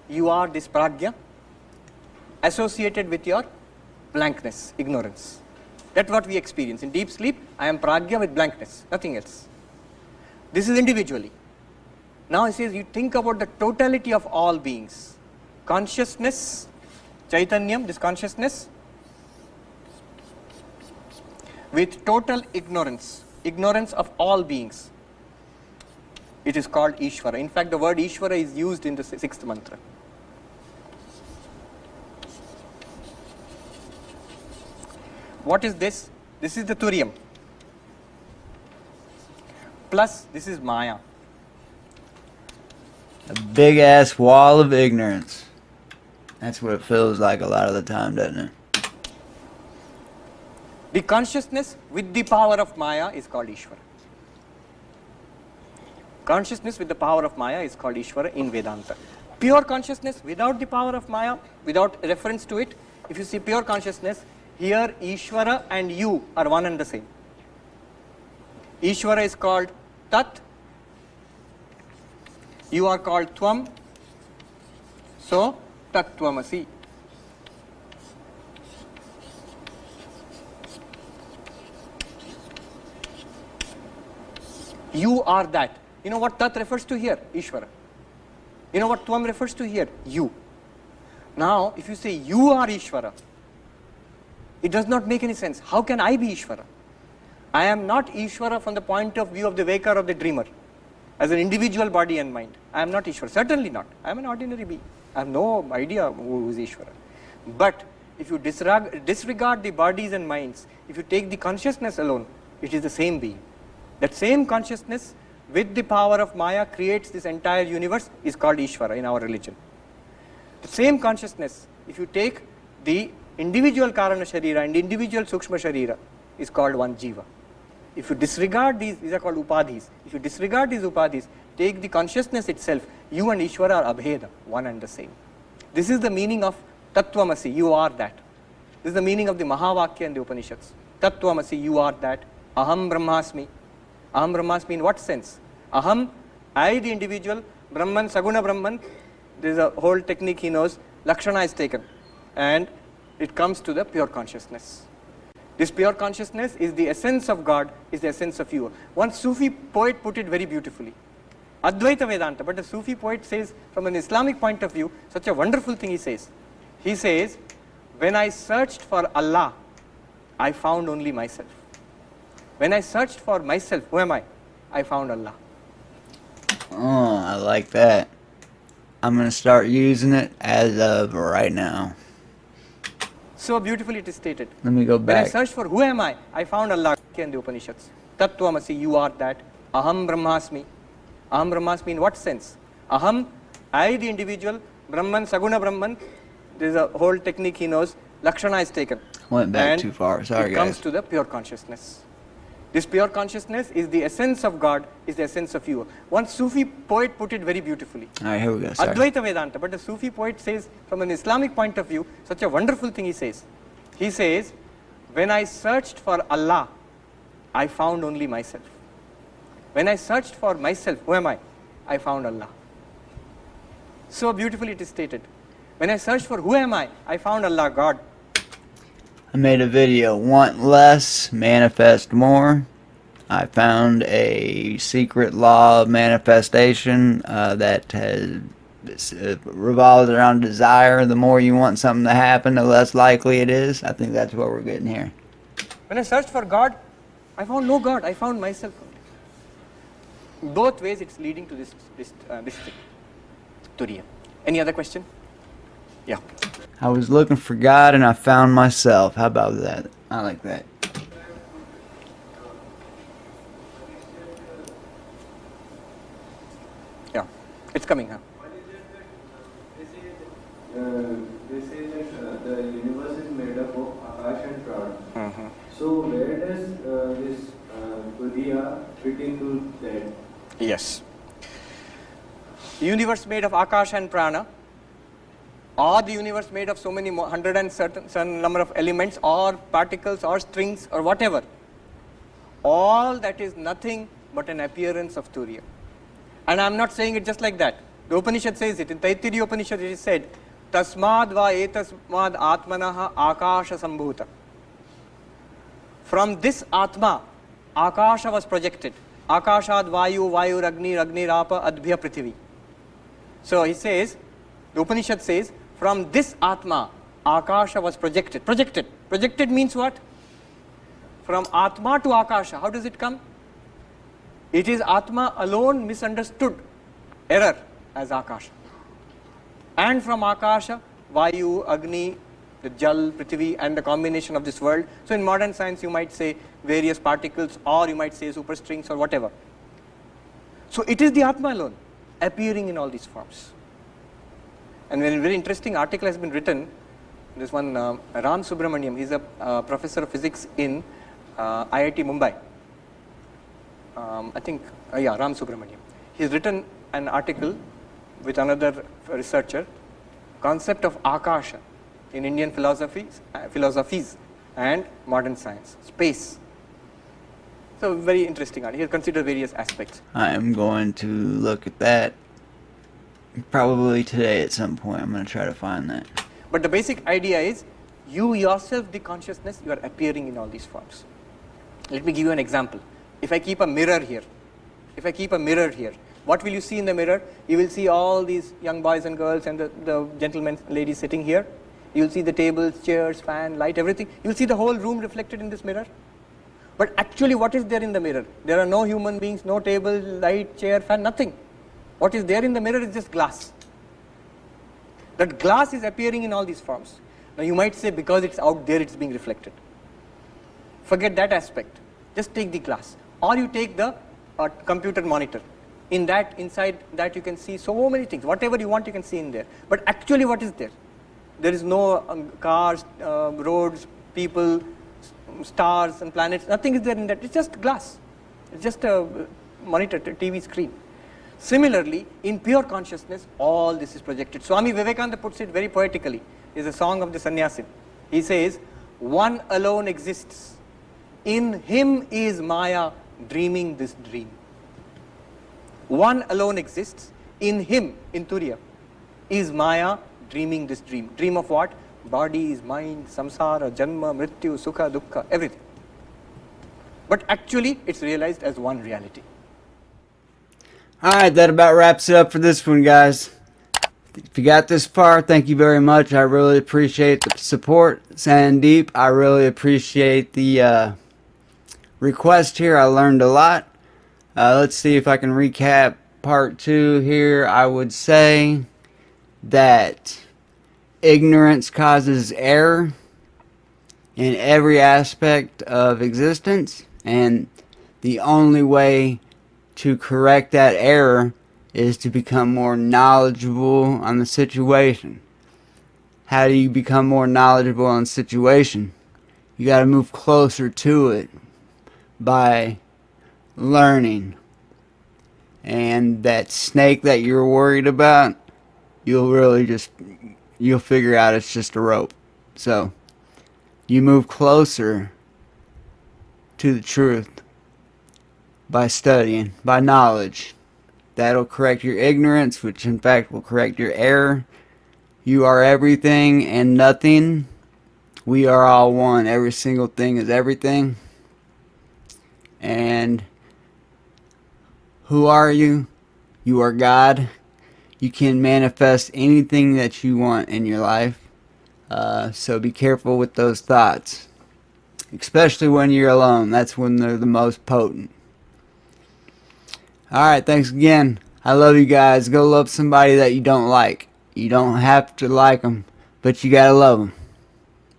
you are this pragya associated with your blankness, ignorance. That's what we experience. In deep sleep, I am pragya with blankness, nothing else. This is individually. Now it says, you think about the totality of all beings. Consciousness, Chaitanyam, this consciousness, with total ignorance, ignorance of all beings. It is called Ishvara. In fact, the word Ishvara is used in the sixth mantra. What is this? This is the Turiam. Plus, this is Maya. A big ass wall of ignorance. That's what it feels like a lot of the time, doesn't it? The consciousness with the power of Maya is called Ishvara. Consciousness with the power of Maya is called Ishvara in Vedanta. Pure consciousness without the power of Maya, without reference to it, if you see pure consciousness, here Ishvara and you are one and the same. Ishvara is called Tat, you are called Tvam, so Tat Tvamasi. You are that. You know what Tat refers to here? Ishvara. You know what Tvam refers to here? You. Now, if you say you are Ishvara, it does not make any sense. How can I be Ishvara? I am not Ishvara from the point of view of the waker or the dreamer. As an individual body and mind, I am not Ishvara. Certainly not. I am an ordinary being. I have no idea who is Ishvara. But if you disregard the bodies and minds, if you take the consciousness alone, it is the same being. That same consciousness with the power of Maya creates this entire universe is called Ishvara in our religion. The same consciousness, if you take the individual Karana Sharira and individual Sukshma Sharira, is called one Jiva. If you disregard these are called Upadhis. If you disregard these Upadhis, take the consciousness itself, you and Ishvara are Abheda, one and the same. This is the meaning of Tattvamasi, you are that. This is the meaning of the Mahavakya and the Upanishads. Tattvamasi, you are that. Aham Brahmasmi. Aham Brahmasmi in what sense? Aham, I the individual, Brahman, Saguna Brahman, there is a whole technique he knows, Lakshana is taken and it comes to the pure consciousness. This pure consciousness is the essence of God, is the essence of you. One Sufi poet put it very beautifully. Advaita Vedanta, but the Sufi poet says from an Islamic point of view, such a wonderful thing he says. He says, when I searched for Allah, I found only myself. When I searched for myself, who am I found Allah. Oh, I like that. I'm going to start using it as of right now. So beautifully it is stated. Let me go When back. I searched for who am I found Allah in the Upanishads. Tattvamasi, you are that. Aham Brahmasmi. Aham Brahmasmi in what sense? Aham, I the individual, Brahman, Saguna Brahman, there is a whole technique he knows, Lakshana is taken. Went back and too far. Sorry, it guys. comes to the pure consciousness. This pure consciousness is the essence of God, is the essence of you. One Sufi poet put it very beautifully. All right, here we go. Sorry. Advaita Vedanta, but the Sufi poet says from an Islamic point of view, such a wonderful thing he says. He says, when I searched for Allah, I found only myself. When I searched for myself, who am I found Allah. So beautifully it is stated. When I searched for who am I found Allah, God. I made a video, Want Less, Manifest More. I found a secret law of manifestation that has revolves around desire. The more you want something to happen, the less likely it is. I think that's what we're getting here. When I searched for God, I found no God, I found myself. Both ways it's leading to this thing, Turiya. Any other question? Yeah. I was looking for God and I found myself. How about that? I like that. Yeah. It's coming, huh? They say that the universe is made up of Akash and Prana. Mm-hmm. So where does this Turiya fit into that? Yes. The universe made of Akasha and Prana, or the universe made of so many hundred and certain number of elements, or particles, or strings, or whatever. All that is nothing but an appearance of Turiya. And I am not saying it just like that. The Upanishad says it. In Taittiriya Upanishad it is said, Tasmad va etasmad atmanaha akasha sambhuta. From this Atma, Akasha was projected. Akashad Vayu, Vayu Ragni, Ragni Rapa, Adbhya Prithivi. So he says, the Upanishad says, from this Atma, Akasha was projected. Projected. Projected means what? From Atma to Akasha, how does it come? It is Atma alone misunderstood, error, as Akasha. And from Akasha, Vayu, Agni, the Jal, Prithivi, and the combination of this world. So in modern science you might say various particles, or you might say superstrings or whatever. So it is the Atma alone appearing in all these forms. And a very interesting article has been written. This one, Ram Subramaniam, he's a professor of physics in IIT Mumbai. I think, yeah, Ram Subramaniam. He's written an article with another researcher, concept of Akasha in Indian philosophies and modern science, space. So very interesting article. He'll consider various aspects. I am going to look at that probably today at some point. I'm going to try to find that. But the basic idea is, you yourself, the consciousness, you are appearing in all these forms. Let me give you an example. If I keep a mirror here, what will you see in the mirror? You will see all these young boys and girls and the gentlemen, ladies sitting here. You will see the tables, chairs, fan, light, everything. You will see the whole room reflected in this mirror. But actually, what is there in the mirror? There are no human beings, no table, light, chair, fan, nothing. What is there in the mirror is just glass. That glass is appearing in all these forms. Now you might say, because it's out there, it's being reflected. Forget that aspect. Just take the glass. Or you take the computer monitor. Inside that you can see so many things. Whatever you want, you can see in there. But actually, what is there? There is no cars, roads, people, stars and planets. Nothing is there in that. It's just glass. It's just a monitor, TV screen. Similarly, in pure consciousness, all this is projected. Swami Vivekananda puts it very poetically. It's a song of the sannyasin. He says, one alone exists. In him is Maya dreaming this dream. One alone exists. In him, in Turiya, is Maya dreaming this dream. Dream of what? Bodies, mind, samsara, janma, mrityu, sukha, dukkha, everything. But actually, it's realized as one reality. Alright, that about wraps it up for this one, guys. If you got this far, thank you very much. I really appreciate the support. Sandeep, I really appreciate the request here. I learned a lot. Let's see if I can recap part 2 here. I would say that ignorance causes error in every aspect of existence, and the only way to correct that error is to become more knowledgeable on the situation. How do you become more knowledgeable on the situation? You got to move closer to it by learning. And that snake that you're worried about, you'll figure out it's just a rope. So you move closer to the truth by studying, by knowledge. That'll correct your ignorance, which in fact will correct your error. You are everything and nothing. We are all one. Every single thing is everything. And who are you? You are God. You can manifest anything that you want in your life. So be careful with those thoughts. Especially when you're alone. That's when they're the most potent. Alright, thanks again. I love you guys. Go love somebody that you don't like. You don't have to like them, but you gotta love them.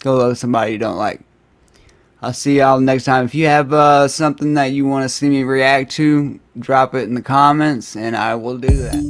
Go love somebody you don't like. I'll see y'all next time. If you have something that you want to see me react to, drop it in the comments, and I will do that.